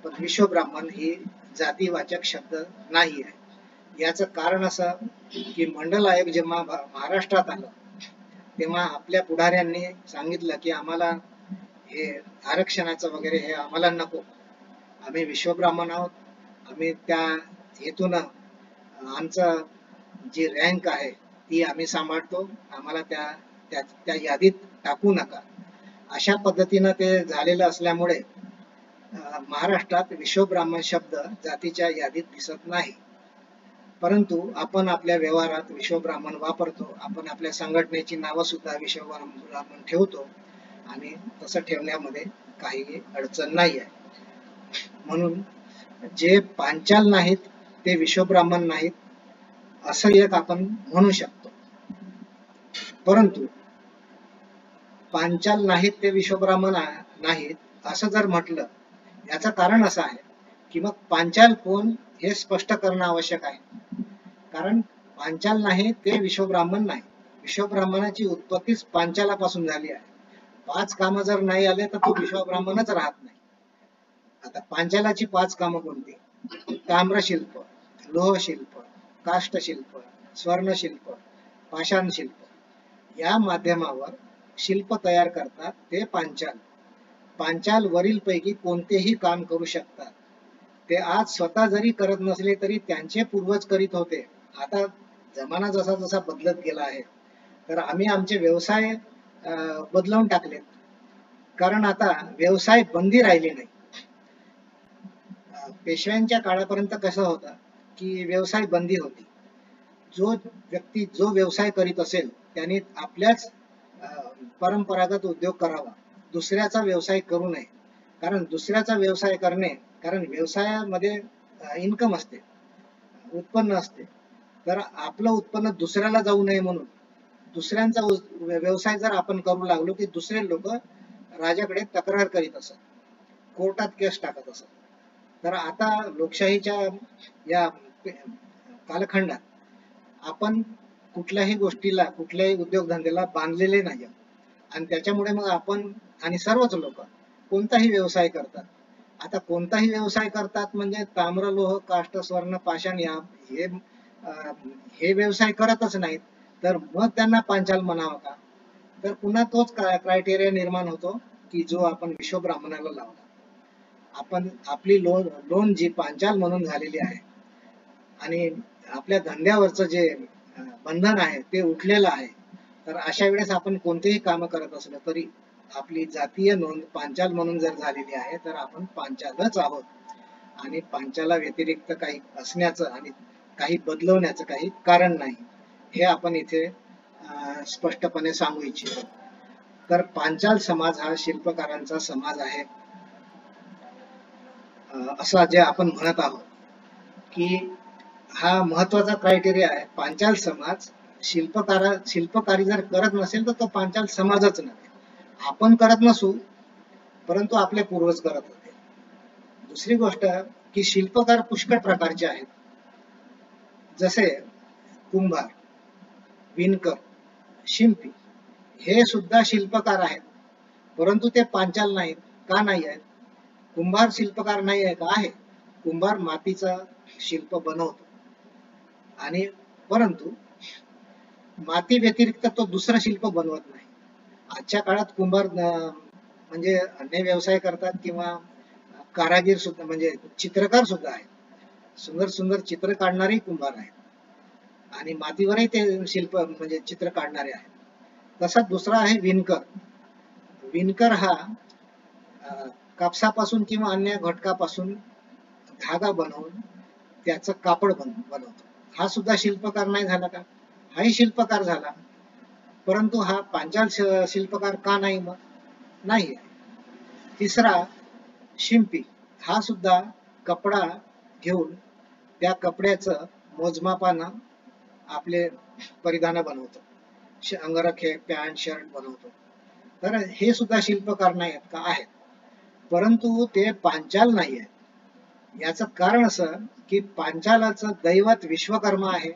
पण विश्वब्राह्मण ही जातीवाचक शब्द नाही आहे. याचं कारण असं की मंडल आयोग जेव्हा महाराष्ट्रात आलं तेव्हा आपल्या पुढाऱ्यांनी सांगितलं की आम्हाला हे आरक्षणाचं वगैरे हे आम्हाला नको, आम्ही विश्वब्राह्मण आहोत, आम्ही त्या हेतून आमचं जी रँक आहे ती आम्ही सांभाळतो, आम्हाला त्या यादीत टाकू नका. अशा पद्धतीनं ते झालेलं असल्यामुळे महाराष्ट्रात विश्वब्राह्मण शब्द जातीच्या यादीत दिसत नाही. परंतु आपण आपल्या व्यवहारात विश्वब्राह्मण वापरतो, आपण आपल्या संघटनेची नावं सुद्धा विश्वब्राह्मण ठेवतो आणि तसं ठेवण्यामध्ये काही अडचण नाही आहे. म्हणून जे पांचाल नाहीत ते विश्वब्राह्मण नाहीत असं एक आपण म्हणू शकतो. परंतु पांचाल नाहीत ते विश्वब्राह्मण नाहीत असं जर म्हटलं, याचं कारण असं आहे की मग पांचाल कोण हे स्पष्ट करणं आवश्यक आहे. कारण पांचाल नाही ते विश्वब्राह्मण नाही. विश्वब्राह्मणाची उत्पत्तीच पांचालापासून झाली आहे. 5 कामं जर नाही आले तर तो विश्वब्राह्मणच राहत नाही. आता पांचालाची 5 कामं कोणती? ताम्रशिल्प, लोहशिल्प, काष्टशिल्प, स्वर्णशिल्प, पाषाण शिल्प या माध्यमावर शिल्प तयार करतात ते पांचाल. पांचाल वरील पैकी कोणतेही काम करू शकतात. ते आज स्वतः जरी करत नसले तरी त्यांचे पूर्वज करीत होते. आता जमाना जसा जसा बदलत गेला आहे तर आम्ही आमचे व्यवसाय बदलवून टाकलेत. कारण आता व्यवसाय बंदी राहिली नाही. पेशव्यांच्या काळापर्यंत कसं होतं की व्यवसाय बंदी होती. जो व्यक्ती जो व्यवसाय करीत असेल त्याने आपल्याच परंपरागत उद्योग करावा, दुसऱ्याचा व्यवसाय करू नये. कारण दुसऱ्याचा व्यवसाय करणे, कारण व्यवसायामध्ये इन्कम असते, उत्पन्न असते, तर आपलं उत्पन्न दुसऱ्याला जाऊ नये म्हणून दुसऱ्यांचा व्यवसाय जर आपण करू लागलो की दुसरे लोक राजाकडे तक्रार करीत असत, कोर्टात केस टाकत असत. तर आता लोकशाहीच्या या कालखंडात आपण कुठल्याही गोष्टीला, कुठल्याही उद्योगधंद्याला बांधलेले नाही आणि त्याच्यामुळे मग आपण आणि सर्वच लोक कोणताही व्यवसाय करतात. आता कोणताही व्यवसाय करतात म्हणजे ताम्र, लोह, काष्ट, स्वर्ण, पाषाण या हे व्यवसाय करतच नाहीत, तर मग त्यांना पांचाल म्हणावं का? तर पुन्हा तोच क्रायटेरिया निर्माण होतो की जो आपण विश्वब्राह्मणाला लावला. आपण आपली लोन जी पांचाल म्हणून झालेली आहे आणि आपल्या धंद्यावरचं जे बंधन आहे ते उठलेलं आहे, तर अशा वेळेस आपण कोणतेही काम करत असलो तरी आपली जातीय नोंद पांचाल म्हणून जर झालेली आहे तर आपण पांचालच आहोत आणि पांचाला व्यतिरिक्त काही असण्याचं आणि काही बदलवण्याचं काही कारण नाही, हे आपण इथे स्पष्टपणे सांगू इच्छितो. तर पांचाल समाज हा शिल्पकारांचा समाज आहे असा जे आपण म्हणत आहोत की हा महत्वाचा क्रायटेरिया आहे. पांचाल समाज शिल्पकारी जर करत नसेल तर तो पांचाल समाजच नाही. आपण करत नसू परंतु आपले पूर्वज करत होते. दुसरी गोष्ट की शिल्पकार पुष्कळ प्रकारचे आहेत, जसे कुंभार, विणकर, शिंपी हे सुद्धा शिल्पकार आहेत, परंतु ते पांचाल नाहीत. का नाही आहेत? कुंभार शिल्पकार नाही आहे का? आहे. कुंभार मातीचा शिल्प बनवतो आणि परंतु माती व्यतिरिक्त तो दुसरं शिल्प बनवत नाही. आजच्या काळात कुंभार म्हणजे अन्य व्यवसाय करतात किंवा कारागीर सुद्धा म्हणजे चित्रकार सुद्धा आहेत. सुंदर सुंदर चित्र काढणारे कुंभार आहेत आणि मातीवरही ते शिल्प म्हणजे चित्र काढणारे आहेत. तसाच दुसरा आहे विणकर. विणकर हा कापसापासून किंवा अन्य घटकापासून धागा बनवून त्याचं कापड बनवतो. हा सुद्धा शिल्पकार नाही झाला का? हाही शिल्पकार झाला, परंतु हा पांचाल शिल्पकार का नाही? मग नाही. तिसरा शिंपी, हा सुद्धा कपडा घेऊन त्या कपड्याचं मोजमापानं आपले परिधान बनवतो, अंगरखे, पॅन्ट, शर्ट बनवतो. तर हे सुद्धा शिल्पकार नाही आहेत का? आहेत, परंतु ते पांचाल नाही आहे. याचं कारण असं की पांचालाचं दैवत विश्वकर्मा आहे.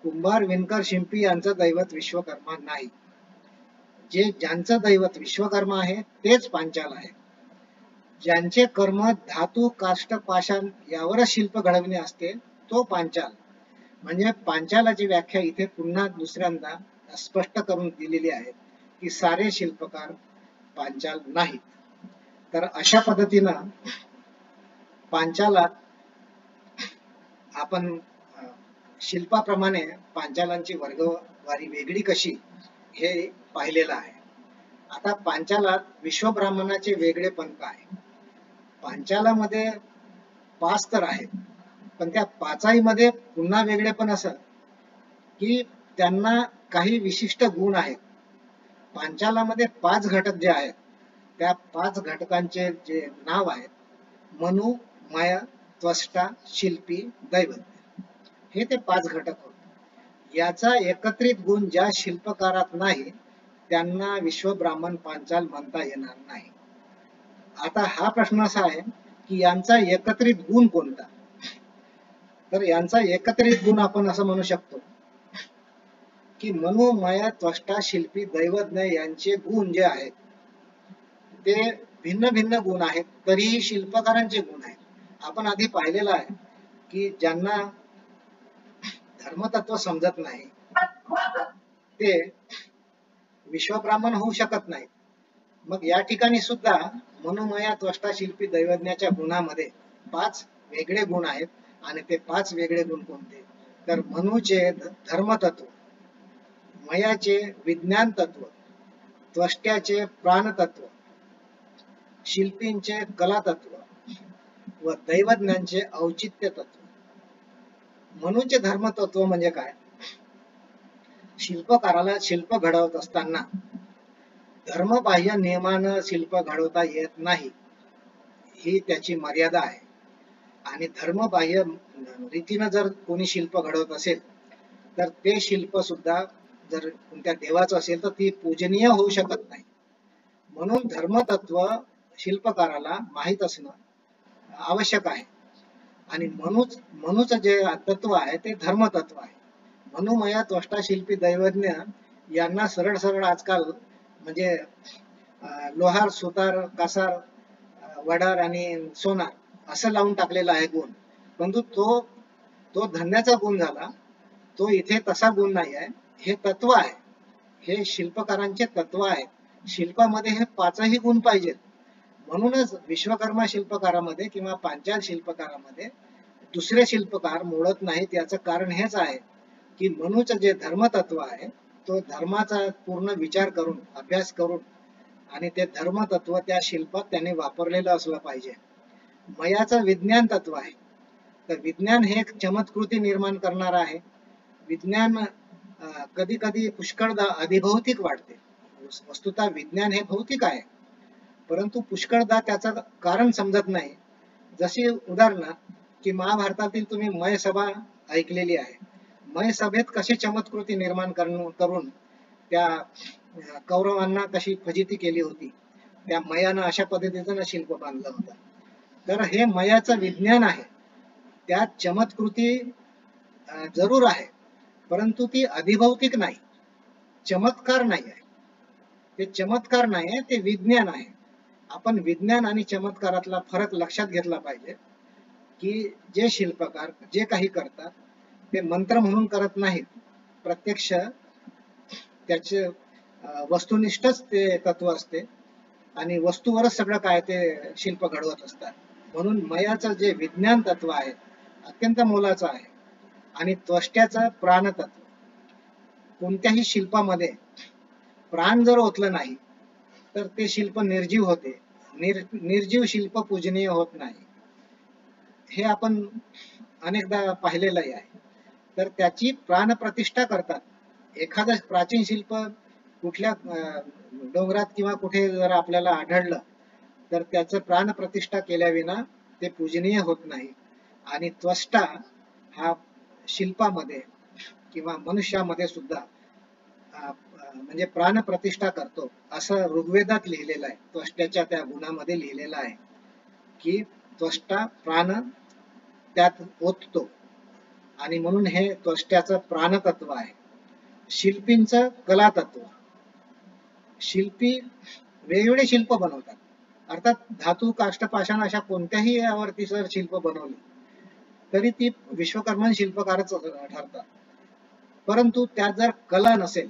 कुंभार, विणकर, शिंपी यांचं दैवत विश्वकर्मा नाही. ज्यांचं दैवत विश्वकर्मा आहे तेच पांचाल आहे. ज्यांचे कर्म धातू, काष्ट, पाषाण यावरच शिल्प घडविणे असते तो पांचाल. म्हणजे पांचालाची व्याख्या इथे पुन्हा दुसऱ्यांदा स्पष्ट करून दिलेली आहे की सारे शिल्पकार पांचाल नाहीत. तर अशा पद्धतीनं पांचालात आपण शिल्पाप्रमाणे पांचालांची वर्गवारी वेगळी कशी हे पाहिलेलं आहे. आता पांचालात विश्वब्राह्मणाचे वेगळेपण काय? पांचालामध्ये 5 तर आहेत, पण त्या 5मध्ये पुन्हा वेगळेपण असं की त्यांना काही विशिष्ट गुण आहेत. पांचालामध्ये 5 घटक जे आहेत त्या 5 घटकांचे जे नाव आहेत मनु, माया, त्वष्टा, शिल्पी, दैवत, हे ते 5 घटक होते. याचा एकत्रित गुण ज्या शिल्पकारात नाही त्यांना विश्वब्राह्मण पांचाल म्हणता येणार नाही. आता हा प्रश्न असा आहे की यांचा एकत्रित गुण कोणता? तर यांचा एकत्रित गुण आपण असं म्हणू शकतो की मनु, माया, त्वष्टा, शिल्पी, दैवज्ञ यांचे गुण जे आहेत ते भिन्न भिन्न गुण आहेत, तरीही शिल्पकारांचे गुण आहेत. आपण आधी पाहिलेलं आहे की ज्यांना धर्मतत्व समजत नाही ते विश्वब्राह्मण होऊ शकत नाही. मग या ठिकाणी सुद्धा मनोमया, त्वष्टा, शिल्पी, दैवज्ञाच्या गुणामध्ये 5 वेगळे गुण आहेत. आणि ते 5 वेगळे गुण कोणते? तर मनुचे धर्मतत्व, मयाचे विज्ञान तत्व, त्वष्ट्याचे प्राणतत्व, शिल्पींचे कलातत्व व दैवज्ञांचे औचित्य तत्व. मनुचे धर्मतत्व म्हणजे काय? शिल्पकाराला शिल्प घडवत असताना धर्मबाह्य नियमानं शिल्प घडवता येत नाही, ही त्याची मर्यादा आहे. आणि धर्मबाह्य रीतीनं जर कोणी शिल्प घडवत असेल तर ते शिल्प सुद्धा जर कोणत्या देवाचं असेल तर ती पूजनीय होऊ शकत नाही. म्हणून धर्मतत्व शिल्पकाराला माहीत असणं आवश्यक आहे. आणि मनुचं जे तत्व आहे ते धर्मतत्व आहे. मनुमया, त्वष्टा, शिल्पी, दैवज्ञ यांना सरळ सरळ आजकाल म्हणजे लोहार, सुतार, कासार, वडार आणि सोनार असं लावून टाकलेला आहे गुण. परंतु तो धन्याचा गुण झाला, तो इथे तसा गुण नाही आहे. हे तत्व आहे, हे शिल्पकारांचे तत्व आहे. शिल्पामध्ये हे 5ही गुण पाहिजेत. म्हणूनच विश्वकर्मा शिल्पकारामध्ये किंवा पांचाल शिल्पकारामध्ये दुसरे शिल्पकार मोडत नाहीत. याचं कारण हेच आहे की मनुचं जे धर्मतत्व आहे तो धर्माचा पूर्ण विचार करून, अभ्यास करून आणि ते धर्मतत्व त्या शिल्पात त्याने वापरलेलं असलं पाहिजे. मयाचं विज्ञान तत्व आहे. तर विज्ञान हे एक चमत्कृती निर्माण करणार आहे. विज्ञान कधी कधी पुष्कळदा अधिभौतिक वाटते. वस्तुतः विज्ञान हे भौतिक आहे, परंतु पुष्कळदा त्याचं कारण समजत नाही. जशी उदाहरणार्थ की महाभारतातील तुम्ही मय सभा ऐकलेली आहे. मय सभेत कशी चमत्कृती निर्माण करून त्या कौरवांना कशी फजिती केली होती, त्या मयानं अशा पद्धतीचं शिल्प बांधलं होतं. तर हे मयाचं विज्ञान आहे. त्यात चमत्कृती जरूर आहे, परंतु ती अधिभौतिक नाही, चमत्कार नाही आहे. ते चमत्कार नाही आहे, ते विज्ञान आहे. आपण विज्ञान आणि चमत्कारातला फरक लक्षात घेतला पाहिजे की जे शिल्पकार जे काही करतात ते मंत्र म्हणून करत नाहीत. प्रत्यक्ष त्याचे वस्तुनिष्ठच ते तत्व असते आणि वस्तूवरच सगळं काय ते शिल्प घडवत असतात. म्हणून मयाचं जे विज्ञान तत्व आहे अत्यंत मोलाचं आहे. आणि त्वष्ट्याचं प्राणतत्व, कोणत्याही शिल्पामध्ये प्राण जर ओतलं नाही तर ते शिल्प निर्जीव होते. निर्जीव शिल्प पूजनीय होत नाही, हे आपण अनेकदा पाहिलेलं आहे. तर त्याची प्राणप्रतिष्ठा करतात. एखादं प्राचीन शिल्प कुठल्या डोंगरात किंवा कुठे जर आपल्याला आढळलं तर त्याचं प्राणप्रतिष्ठा केल्याविना ते पूजनीय होत नाही. आणि त्वष्टा हा शिल्पामध्ये किंवा मनुष्यामध्ये सुद्धा म्हणजे प्राणप्रतिष्ठा करतो असं ऋग्वेदात लिहिलेलं आहे. त्वष्ट्याच्या त्या गुणामध्ये लिहिलेलं आहे की त्वष्टा प्राण त्यात ओततो आणि म्हणून हे त्वष्ट्याचं प्राणतत्व आहे. शिल्पींचं कलातत्व, शिल्पी वेगवेगळे शिल्प बनवतात. अर्थात धातू, काष्ट, पाषाण अशा कोणत्याही यावरती जर शिल्प बनवली तरी ती विश्वकर्मन शिल्पकारच ठरतात. परंतु त्यात जर कला नसेल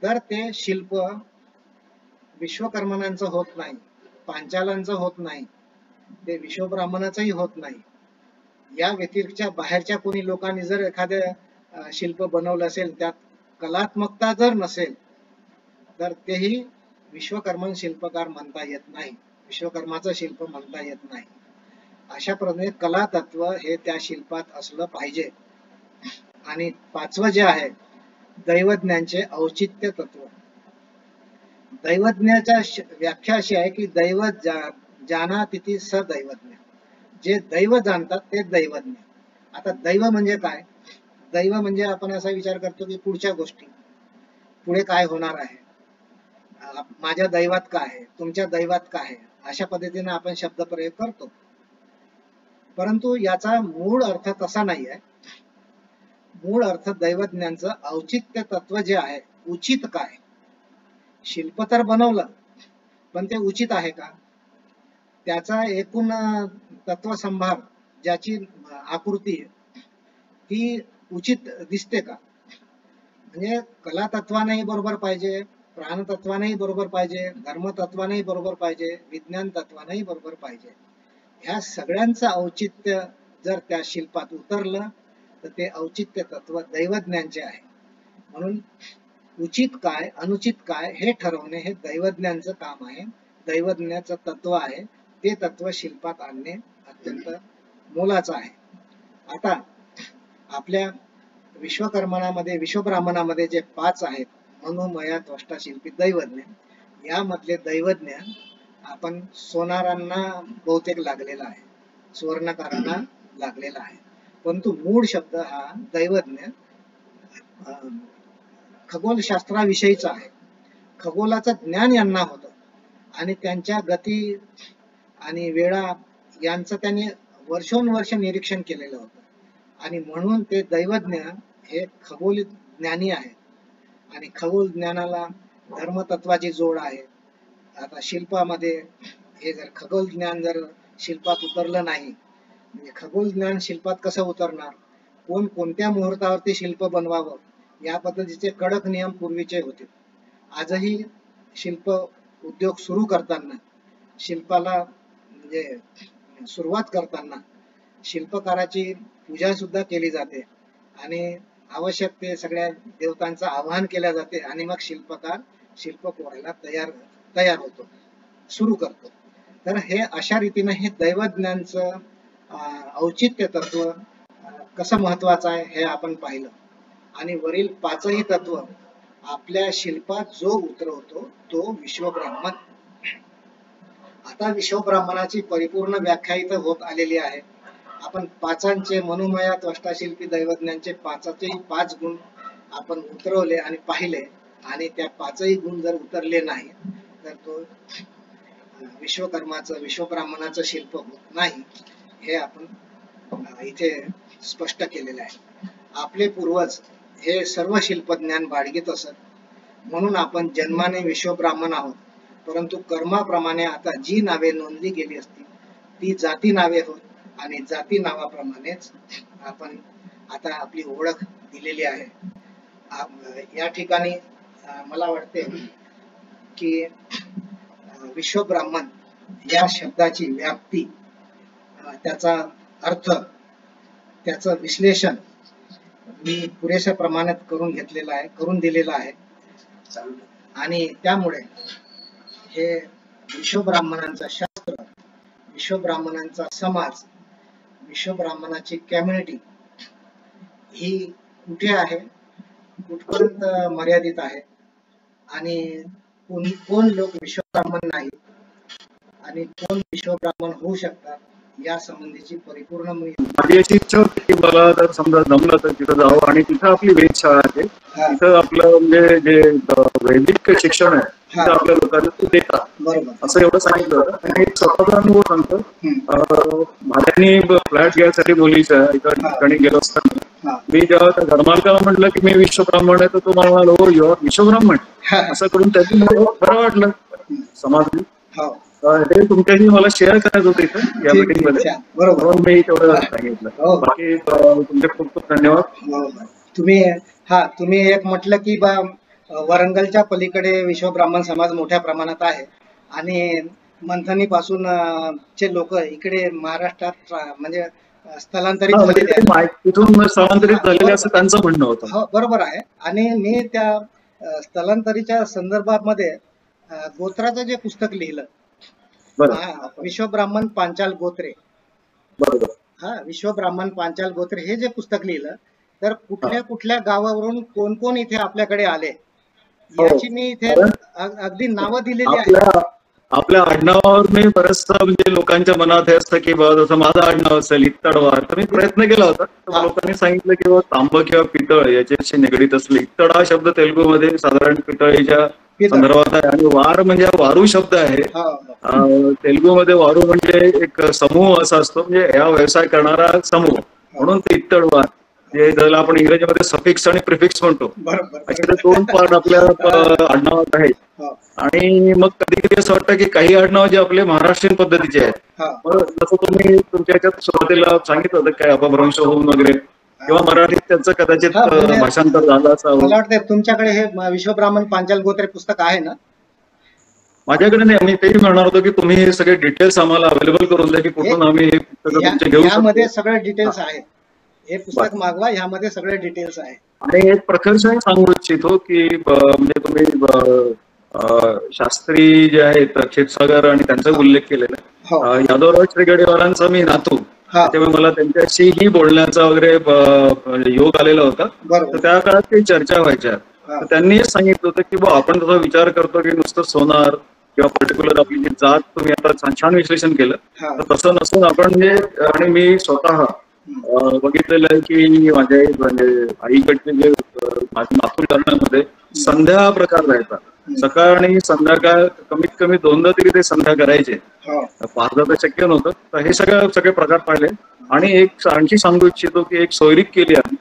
तर ते शिल्प विश्वकर्मनांचं होत नाही, पांचालांचं होत नाही, ते विश्वब्राह्मणाचंही होत नाही. या व्यतिरिक्तच्या बाहेरच्या कोणी लोकांनी जर एखादं शिल्प बनवलं असेल, त्यात कलात्मकता जर नसेल तर तेही विश्वकर्मन शिल्पकार म्हणता येत नाही, विश्वकर्माचं शिल्प म्हणता येत नाही. अशा प्रकारे कला तत्व हे त्या शिल्पात असलं पाहिजे. आणि पाचवं जे आहे दैवज्ञांचे औचित्य तत्व. दैवज्ञाच्या व्याख्या अशी आहे की दैव जाना तिथी सदैवज्ञ, जे दैव जाणतात ते दैवज्ञ. आता दैव म्हणजे काय? दैव म्हणजे आपण असा विचार करतो की पुढच्या गोष्टी, पुढे काय होणार आहे, माझ्या दैवात काय आहे, तुमच्या दैवात काय आहे, अशा पद्धतीने आपण शब्द प्रयोग करतो. परंतु याचा मूळ अर्थ तसा नाही आहे. मूळ अर्थ दैवज्ञांचं औचित्य तत्व जे आहे, उचित काय. शिल्प तर बनवलं पण ते उचित आहे का, त्याचा एकूण तत्वसंभार, ज्याची आकृती ती उचित दिसते का. म्हणजे कला तत्वानेही बरोबर पाहिजे, प्राणतत्वानेही बरोबर पाहिजे, धर्मतत्वानेही बरोबर पाहिजे, विज्ञान तत्वानेही बरोबर पाहिजे. ह्या सगळ्यांचं औचित्य जर त्या शिल्पात उतरलं तर ते औचित्य तत्व दैवज्ञांचे आहे. म्हणून उचित काय अनुचित काय हे ठरवणे हे दैवज्ञांचं काम आहे, दैवज्ञाचं तत्व आहे. ते तत्व शिल्पात आणणे अत्यंत मोलाचं आहे. आता आपल्या विश्वकर्मणामध्ये, विश्वब्राह्मणामध्ये जे 5 आहेत, मनोमया त्वष्टा शिल्पी दैवज्ञ, यामधले दैवज्ञ आपण सोनारांना बहुतेक लागलेला आहे, सुवर्णकारांना लागलेला आहे. परंतु मूळ शब्द हा दैवज्ञ खगोलशास्त्राविषयीचा आहे. खगोलाचं ज्ञान यांना होतं आणि त्यांच्या गती आणि वेळा यांचं त्यांनी वर्षोनवर्ष निरीक्षण केलेलं होतं आणि म्हणून ते दैवज्ञ हे खगोल ज्ञानी आहेत. आणि खगोल ज्ञानाला धर्मतत्वाची जोड आहे. आता शिल्पामध्ये हे जर खगोल ज्ञान जर शिल्पात उतरलं नाही, म्हणजे खगोल ज्ञान शिल्पात कसं उतरणार, कोण कोणत्या मुहूर्तावरती शिल्प बनवावं या पद्धतीचे कडक नियम पूर्वीचे होते. आजही शिल्प उद्योग सुरू करताना, शिल्पाला म्हणजे सुरुवात करताना शिल्पकाराची पूजा सुद्धा केली जाते आणि आवश्यक ते सगळ्या देवतांचं आवाहन केल्या जाते आणि मग शिल्पकार शिल्प कोरायला तयार होतो, सुरू करतो. तर हे अशा रीतीने हे दैवज्ञांचं औचित्य तत्व कसं महत्वाचं आहे हे आपण पाहिलं. आणि वरील 5ही तत्व आपल्या शिल्पात जो उतरवतो तो विश्वब्राह्मण. आता विश्वब्राह्मणाची परिपूर्ण व्याख्या इथं होत आलेली आहे. आपण 5 मनोमया त्वष्टाशिल्पी दैवज्ञांचे 5 गुण आपण उतरवले आणि पाहिले, आणि त्या 5ही गुण जर उतरले नाही तर तो विश्वकर्माचं, विश्वब्राह्मणाचं शिल्प होत नाही, हे आपण इथे स्पष्ट केलेलं आहे. आपले पूर्वज हे सर्व शिल्पज्ञान बाळगीत असत, म्हणून आपण जन्माने विश्वब्राह्मण आहोत. परंतु कर्माप्रमाणे आता जी नावे नोंदली गेली असती ती जाती नावे होत आणि जाती नावाप्रमाणेच आपण आता आपली ओळख दिलेली आहे. या ठिकाणी मला वाटते की विश्वब्राह्मण या शब्दाची व्याप्ती, त्याचा अर्थ, त्याचं विश्लेषण मी पुरेशा प्रमाणात करून दिलेला आहे. आणि त्यामुळे हे विश्वब्राह्मणांचं शास्त्र, विश्वब्राह्मणांचा समाज, विश्वब्राह्मणाची कम्युनिटी ही कुठे आहे, कुठपर्यंत मर्यादित आहे आणि कोण लोक विश्वब्राह्मण नाही आणि कोण विश्वब्राह्मण होऊ शकतात या संबंधीची परिपूर्ण माझी अशी इच्छा होती की मला जर समजा जमलं तर तिथं जावं आणि तिथं आपली वेधशाळा आहे, तिथं आपलं म्हणजे जे वैदिक शिक्षण आहे तिथं आपल्या लोकांना ते देतात असं एवढं सांगितलं होतं. आणि एक स्वतःचा अनुभव सांगतो. भाड्याने फ्लॅट घ्यायसाठी बोलीचं एका ठिकाणी गेलो असताना मी जेव्हा त्या धर्मार्थाला म्हटलं की मी विश्वब्राह्मण आहे, तर तो मला म्हणाला हो युअर विश्वब्राह्मण, असं करून त्याची मला बरं वाटलं समाज. हे तुमच्याशी मला शेअर करायचं होतं इथं या मीटिंग मध्ये, बरोबर, म्हणून मी तेवढं सांगितलं. बाकी तुमचे खूप खूप धन्यवाद. तुम्ही एक म्हटलं की वरंगलच्या पलीकडे विश्व ब्राह्मण समाज मोठ्या प्रमाणात आहे आणि मंथनी पासून चे लोक इकडे महाराष्ट्रात म्हणजे स्थलांतरित झालेले आहेत. तिथून स्थलांतरित झालेले असं त्यांचं म्हणणं होतं. हो, बरोबर आहे. आणि मी त्या स्थलांतरीच्या संदर्भामध्ये गोत्राचं जे पुस्तक लिहिलं, विश्व ब्राह्मण पांचाल गोत्रे, विश्व ब्राह्मण पांचाल गोत्रे हे जे पुस्तक लिहिलं, तर कुठल्या कुठल्या गावावरून कोण कोण इथे आपल्याकडे आले याची मी इथे अगदी नावं दिलेली आहेत. आपल्या आडनावावर मी बरचसं म्हणजे लोकांच्या मनात हे असतं की जसं माझं आडनाव असेल इत्तडवार, तर मी प्रयत्न केला होता. लोकांनी सांगितलं की तांब किंवा पितळ याच्याशी निगडीत असले. इत्तड हा शब्द तेलुगूमध्ये साधारण पितळीच्या संदर्भात आहे आणि वार म्हणजे वारू शब्द आहे. तेलुगूमध्ये वारू म्हणजे एक समूह असा असतो, म्हणजे या व्यवसाय करणारा समूह, म्हणून ते इत्तडवार, ज्याला आपण इंग्रजीमध्ये सफिक्स आणि प्रिफिक्स म्हणतो, असे ते दोन पार्ट आपल्या आडनावात आहेत. आणि मग कधी कधी असं वाटतं की काही आडनाव जे आपले महाराष्ट्रीयन पद्धतीचे आहेत, जसं तुम्ही तुमच्या याच्यात सुरुवातीला सांगितलं होतं काय अपभ्रंश होऊन वगैरे, किंवा मराठीत त्याचं कदाचित भाषांतर झालं असं. मला वाटतं तुमच्याकडे हे विश्व ब्राह्मण पांचाल गोत्रे पुस्तक आहे ना? माझ्याकडे नाही. आम्ही तेही म्हणणार होतो की तुम्ही हे सगळे डिटेल्स आम्हाला अवेलेबल करून द्या की कुठून आम्ही हे पुस्तक घेऊ. यामध्ये सगळे डिटेल्स आहेत. हे पुस्तक मागवा, ह्यामध्ये सगळे डिटेल्स आहे. आणि एक प्रखरशः सांगू इच्छितो की म्हणजे तुम्ही शास्त्री जे आहेत क्षीरसागर आणि त्यांचा उल्लेख केलेला आहे. यादवराव श्रीगडेवालांचा मी नातू, त्यामुळे मला त्यांच्याशीही बोलण्याचा वगैरे योग आलेला होता. तर त्या काळात काही चर्चा व्हायच्या. तर त्यांनी सांगितलं होतं की आपण जसा विचार करतो की नुसतं सोनार किंवा पर्टिक्युलर आपली जी जात, तुम्ही आता छान विश्लेषण केलं, तर तसं नसून आपण जे, आणि मी स्वतः बघितलेलं आहे की माझ्या म्हणजे आईकडचे जे माझ्या मातृधरणामध्ये संध्या हा प्रकार राहायचा. सकाळ आणि संध्याकाळ कमीत कमी दोनदा तरी ते संध्या करायचे. पाचदा तर शक्य नव्हतं. तर हे सगळे प्रकार पाहिले. आणि एक आणखी सांगू इच्छितो की एक सोयरीक केली आहे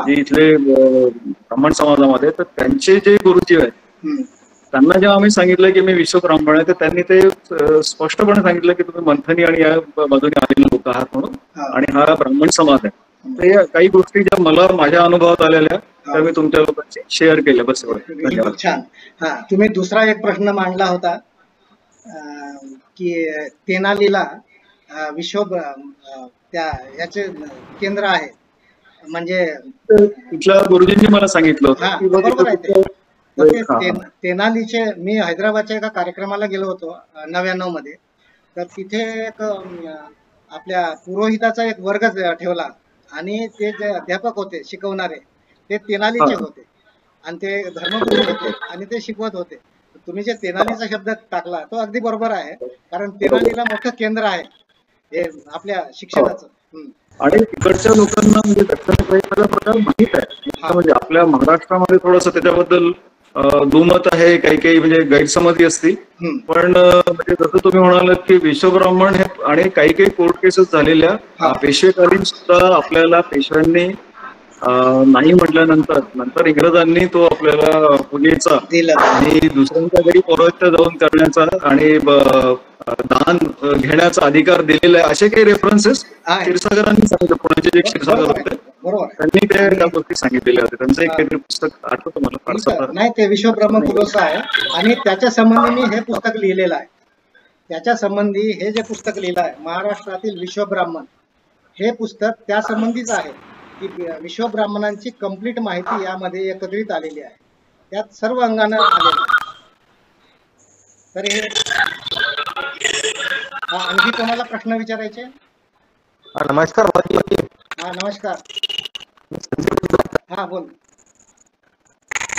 जी इथले ब्राह्मण समाजामध्ये, तर त्यांचे जे गुरुजी आहेत त्यांना जेव्हा आम्ही सांगितलं की मी विश्व ब्राह्मण आहे, तर त्यांनी ते स्पष्टपणे सांगितलं की तुम्ही मंथनी आणि या बाजूने आलेले लोक आहात म्हणून, आणि हा ब्राह्मण समाज आहे. ते काही गोष्टी ज्या मला माझ्या अनुभवात आलेल्या त्या मी तुमच्या लोकांशी शेअर केल्या. बस एवढं. छान. तुम्ही दुसरा एक प्रश्न मांडला होता की तेनालीला विश्व त्या याचे केंद्र आहे, म्हणजे तिथल्या गुरुजींनी मला सांगितलं होतं. बरोबर आहे. तेनालीचे, मी हैदराबादच्या एका कार्यक्रमाला गेलो होतो 99 मध्ये. तर तिथे एक आपल्या पुरोहिताचा एक वर्ग ठेवला आणि ते जे अध्यापक होते शिकवणारे ते तेनालीचे होते आणि ते धर्मगुरू होते आणि ते शिकवत होते. तुम्ही जे तेनालीचा शब्द टाकला तो अगदी बरोबर आहे, कारण तेनालीला मोठं केंद्र आहे हे आपल्या शिक्षणाचं. आणि तिकडच्या लोकांना म्हणजे दक्षिण प्रकार माहित आहे. म्हणजे आपल्या महाराष्ट्रामध्ये थोडंसं त्याच्याबद्दल दुमत आहे, काही काही म्हणजे गैरसमजी असती. पण म्हणजे जसं तुम्ही म्हणालात की विश्व ब्राह्मण हे, आणि काही काही कोर्ट केसेस झालेल्या पेशवेकालीन सुद्धा आपल्याला पेशव्यांनी नाही म्हटल्यानंतर इंग्रजांनी तो आपल्याला पुण्याचा आणि दुसऱ्यांच्या घरी पौरोहित्य जाऊन करण्याचा आणि दान घेण्याचा अधिकार दिलेला आहे, असे काही रेफरन्सेस क्षीरसागरांनी सांगितलं. पुण्याचे जे क्षीरसागर होते त्यांनी त्या गोष्टी सांगितलेल्या होत्या. त्यांचं एक काहीतरी पुस्तक आठवतं मला फारसा नाही, ते विश्व ब्राह्मण पुरोसा आहे आणि त्याच्या संबंधी मी हे पुस्तक लिहिलेलं आहे. त्याच्या संबंधी हे जे पुस्तक लिहिलं आहे महाराष्ट्रातील विश्व ब्राह्मण, हे पुस्तक त्या संबंधीच आहे की विश्व ब्राह्मणांची कंप्लीट माहिती यामध्ये एकत्रित आलेली आहे. त्यात सर्व अंगानं आलेलं आहे. तर हे आणखी कोणाला प्रश्न विचारायचे? नमस्कार. नमस्कार. बोल.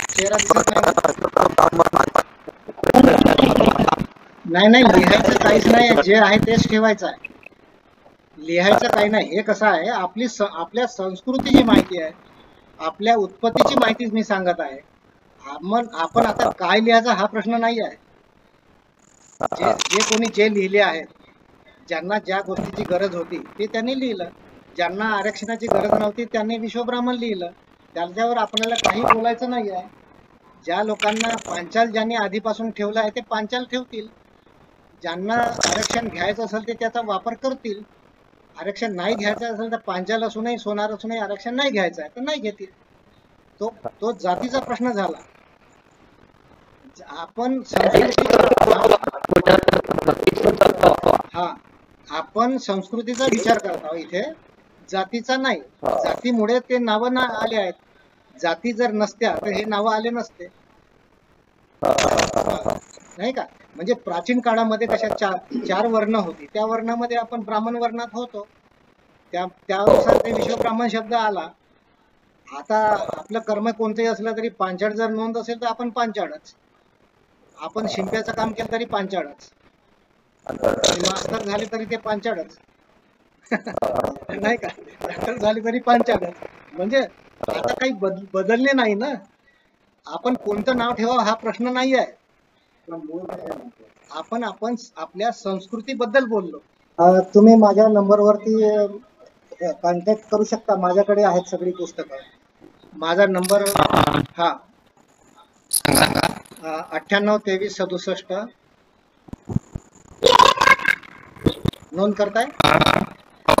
चेहरा दिसत नाही. लिहायचं काहीच नाही, जे आहे तेच ठेवायचं आहे. लिहायचं काही नाही. हे कसं आहे, आपल्या संस्कृतीची माहिती आहे, आपल्या उत्पत्तीची माहिती मी सांगत आहे. आपण आता काय लिहायचं हा प्रश्न नाही आहे. जे कोणी जे लिहिले आहेत, ज्यांना ज्या गोष्टीची गरज होती ते त्यांनी लिहिलं. ज्यांना आरक्षणाची गरज नव्हती त्यांनी विश्व ब्राह्मण लिहिलं. त्याच्यावर आपल्याला काही बोलायचं नाही आहे. ज्या लोकांना पांचाल ज्यांनी आधीपासून ठेवलं आहे ते पांचाल ठेवतील. ज्यांना आरक्षण घ्यायचं असेल ते त्याचा वापर करतील, आरक्षण नाही घ्यायचं असेल तर पांचाल असूनही सोनार असूनही आरक्षण नाही घ्यायचं आहे तर नाही घेतील. तो तो जातीचा प्रश्न झाला. आपण हा आपण संस्कृतीचा विचार करत आहोत इथे, जातीचा नाही. जातीमुळे ते नावं ना आले आहेत. जाती जर नसत्या तर हे नावं आले नसते, नाही का? म्हणजे प्राचीन काळामध्ये कशा चार वर्ण होती, त्या वर्णामध्ये आपण ब्राह्मण वर्णात होतो, त्यानुसार ते विश्वब्राह्मण शब्द आला. आता आपलं कर्म कोणतंही असलं तरी पांचाळ जर नोंद असेल तर आपण पांचाळच, आपण शिंप्याचं काम केलं तरी पांचाळच, मास्तर झाले तरी ते पांचाळच नाही का? डॉक्टर झाले तरी पांचाळच. म्हणजे आता काही बदलले नाही ना. आपण कोणतं नाव ठेवावं हा प्रश्न नाही आहे. आपण आपल्या संस्कृतीबद्दल बोललो. तुम्ही माझ्या नंबरवरती कॉन्टॅक्ट करू शकता, माझ्याकडे आहेत सगळी पुस्तकं. माझा नंबर हा 98 23 67 नोंद करताय?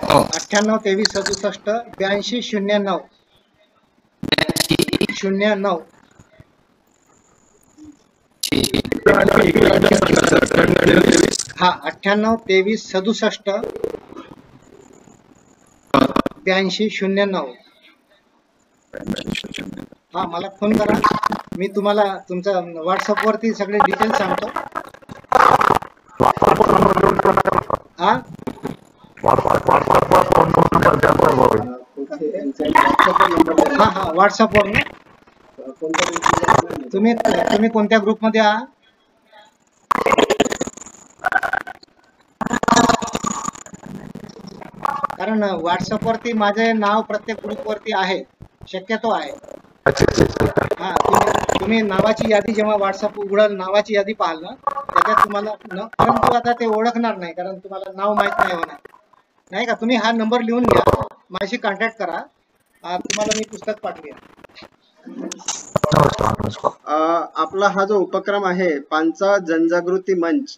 98 23 67 82 09 09. हा 98 23 67 82 09. हा मला फोन करा, मी तुम्हाला तुमचा व्हॉट्सअप वरती सगळे डिटेल्स सांगतो. हा हा व्हॉट्सअप वर ना. तुम्ही कोणत्या ग्रुप मध्ये आहात? कारण व्हॉट्सअप वरती माझे नाव प्रत्येक ग्रुप वरती आहे, शक्यतो आहे. हा तुम्ही नावाची यादी जेव्हा व्हॉट्सअप उघडाल, नावाची यादी पाहाल ना, त्याच्यात तुम्हाला परंतु आता ते ओळखणार नाही, कारण तुम्हाला नाव माहित नाही होणार, नाही का? तुम्ही हा नंबर लिहून घ्या, माझ्शी कॉन्टॅक्ट करा, तुम्हाला मी पुस्तक पाठवूया. आपला हा जो उपक्रम आहे पांचाळ जनजागृती मंच,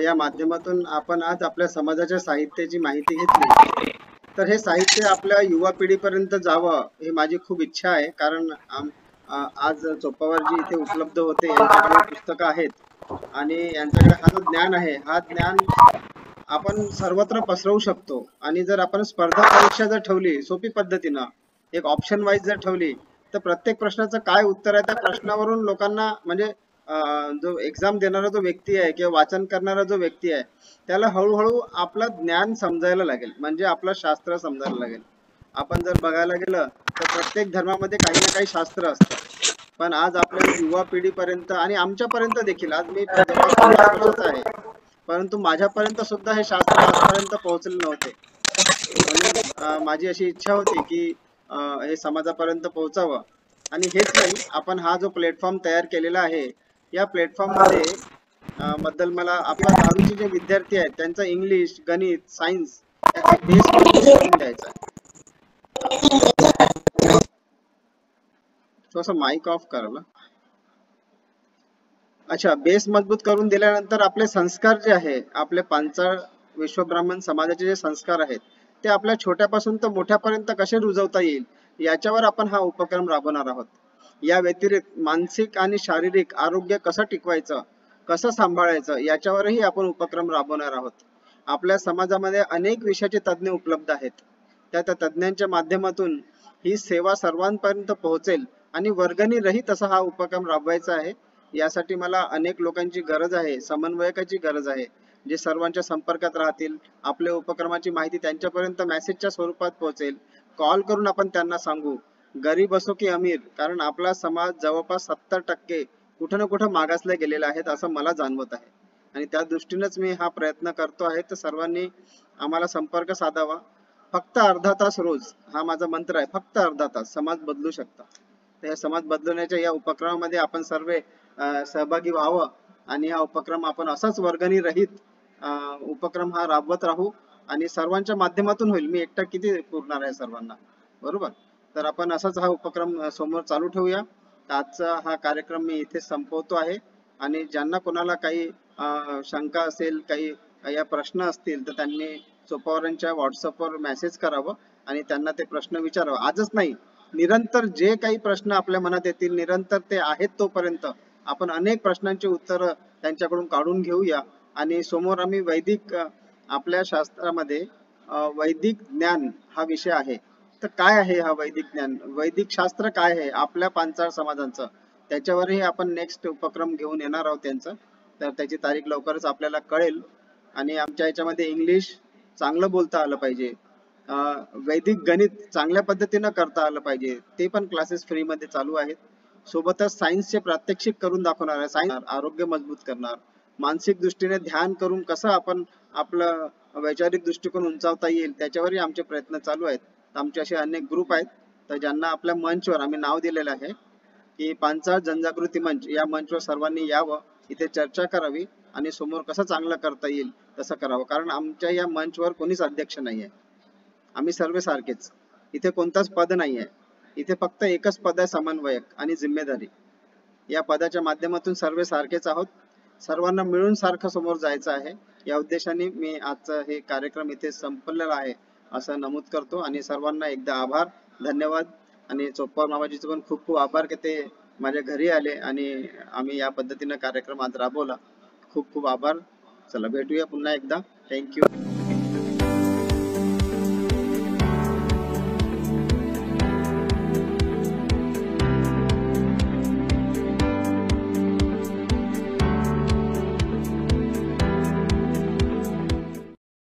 या माध्यमातून आपण आज आपल्या समाजाच्या साहित्याची माहिती घेतली. तर हे साहित्य आपल्या युवा पिढीपर्यंत जावं ही माझी खूप इच्छा आहे. कारण आज चोप्पावरजी इथे उपलब्ध होते, यांच्याकडे पुस्तकं आहेत आणि यांच्याकडे हा जो ज्ञान आहे, हा ज्ञान आपण सर्वत्र पसरवू शकतो. आणि जर आपण स्पर्धा परीक्षा जर ठेवली सोपी पद्धतीनं, एक ऑप्शन वाईज जर ठेवली, तर प्रत्येक प्रश्नाचं काय उत्तर आहे त्या प्रश्नावरून लोकांना, म्हणजे जो एक्झाम देणारा जो व्यक्ती आहे किंवा वाचन करणारा जो व्यक्ती आहे, त्याला हळूहळू आपलं ज्ञान समजायला लागेल, म्हणजे आपलं शास्त्र समजायला लागेल. आपण जर बघायला गेलं तर प्रत्येक धर्मामध्ये काही ना काही शास्त्र असतं, पण आज आपल्या युवा पिढीपर्यंत आणि आमच्यापर्यंत देखील, आज मी जवळपास 50 वर्षाचा आहे, परंतु माझ्यापर्यंत सुद्धा हे शास्त्र आजपर्यंत पोहोचले नव्हते. म्हणून माझी अशी इच्छा होती की हे समाजापर्यंत पोहोचावं. आणि हेच नाही, आपण हा जो प्लॅटफॉर्म तयार केलेला आहे, या प्लॅटफॉर्म मध्ये बद्दल मला आपला 10वीचे जे विद्यार्थी आहेत त्यांचा इंग्लिश, गणित, सायन्स याचा बेस मजबूत करून द्यायचा आहे. थोडासा माइक ऑफ करायला. अच्छा, बेस मजबूत करून दिल्यानंतर आपले संस्कार जे आहे, आपले पांचाळ विश्वब्राह्मण समाजाचे जे संस्कार आहेत, ते आपल्या छोट्यापासून तर मोठ्यापर्यंत कसे रुजवता येईल याच्यावर आपण हा उपक्रम राबवणार आहोत. या व्यतिरिक्त मानसिक आणि शारीरिक आरोग्य कसं टिकवायचं, कसं सांभाळायचं याच्यावरही आपण उपक्रम राबवणार आहोत. आपल्या समाजामध्ये अनेक विषयाचे तज्ज्ञ उपलब्ध आहेत. त्या तज्ज्ञांच्या माध्यमातून ही सेवा सर्वांपर्यंत पोहोचेल आणि वर्गणी रहित असा हा उपक्रम राबवायचा आहे. यासाठी मला अनेक लोकांची गरज आहे, समन्वयकाची गरज आहे, जे सर्वांच्या संपर्कात राहतील. आपल्या उपक्रमाची माहिती त्यांच्यापर्यंत मेसेजच्या स्वरूपात पोहोचेल. कॉल करून आपण त्यांना सांगू, गरीब असो की अमीर, कारण आपला समाज जवळपास 70% कुठं ना कुठं मागासला गेलेला आहे असं मला जाणवत आहे. आणि त्या दृष्टीनेच मी हा प्रयत्न करतो आहे. तर सर्वांनी आम्हाला संपर्क साधावा. फक्त अर्धा तास रोज, हा माझा मंत्र आहे, फक्त अर्धा तास समाज बदलू शकता. तर या समाज बदलण्याच्या या उपक्रमामध्ये आपण सर्व सहभागी व्हावं आणि हा उपक्रम आपण असाच वर्गणी रहित उपक्रम हा राबवत राहू आणि सर्वांच्या माध्यमातून होईल. मी एकटा किती पुरणार आहे सर्वांना, बरोबर? तर आपण असाच हा उपक्रम समोर चालू ठेवूया. आजचा हा कार्यक्रम मी इथे संपवतो आहे आणि ज्यांना कोणाला काही शंका असेल, काही या प्रश्न असतील तर त्यांनी चोपवारांच्या व्हॉट्सअपवर मेसेज करावं आणि त्यांना ते प्रश्न विचारावं. आजच नाही, निरंतर जे काही प्रश्न आपल्या मनात येतील, निरंतर ते आहेत तोपर्यंत आपण अनेक प्रश्नांची उत्तरं त्यांच्याकडून काढून घेऊया. आणि समोर आम्ही वैदिक आपल्या शास्त्रामध्ये वैदिक ज्ञान हा विषय आहे. तर काय आहे हा वैदिक ज्ञान, वैदिक शास्त्र काय आहे आपल्या पांचाळ समाजाचं, त्याच्यावरही आपण नेक्स्ट उपक्रम घेऊन येणार आहोत त्यांचं. तर त्याची तारीख लवकरच आपल्याला कळेल. आणि आमच्या याच्यामध्ये इंग्लिश चांगलं बोलता आलं पाहिजे, वैदिक गणित चांगल्या पद्धतीनं करता आलं पाहिजे, ते पण क्लासेस फ्री मध्ये चालू आहेत. सोबतच सायन्सचे प्रात्यक्षिक करून दाखवणार आहे. सायन्स आरोग्य मजबूत करणार, मानसिक दृष्टीने ध्यान करून कसं आपण आपलं वैचारिक दृष्टिकोन उंचावता येईल त्याच्यावरही आमचे प्रयत्न चालू आहेत. आमचे असे अनेक ग्रुप आहेत तर ज्यांना आपल्या मंचवर आम्ही नाव दिलेलं आहे की पांचाळ जनजागृती मंच, या मंचवर सर्वांनी यावं, इथे चर्चा करावी आणि समोर कसं चांगलं करता येईल तसं करावं. कारण आमच्या या मंचवर कोणीच अध्यक्ष नाही आहे, आम्ही सर्व सारखेच, इथे कोणताच पद नाही आहे, इथे फक्त एकच पद आहे, समन्वयक आणि जिम्मेदारी. या पदाच्या माध्यमातून सर्व सारखेच आहोत, सर्वांना मिळून सारखं समोर जायचं आहे. या उद्देशाने मी आजचा हे कार्यक्रम इथे संपलेला आहे असं नमूद करतो. आणि सर्वांना एकदा आभार, धन्यवाद. आणि चोपवार मामाजीचे पण खूप खूप आभार की ते माझ्या घरी आले आणि आम्ही या पद्धतीनं कार्यक्रम आज राबवला. खूप खूप आभार. चला भेटूया पुन्हा एकदा. थँक्यू.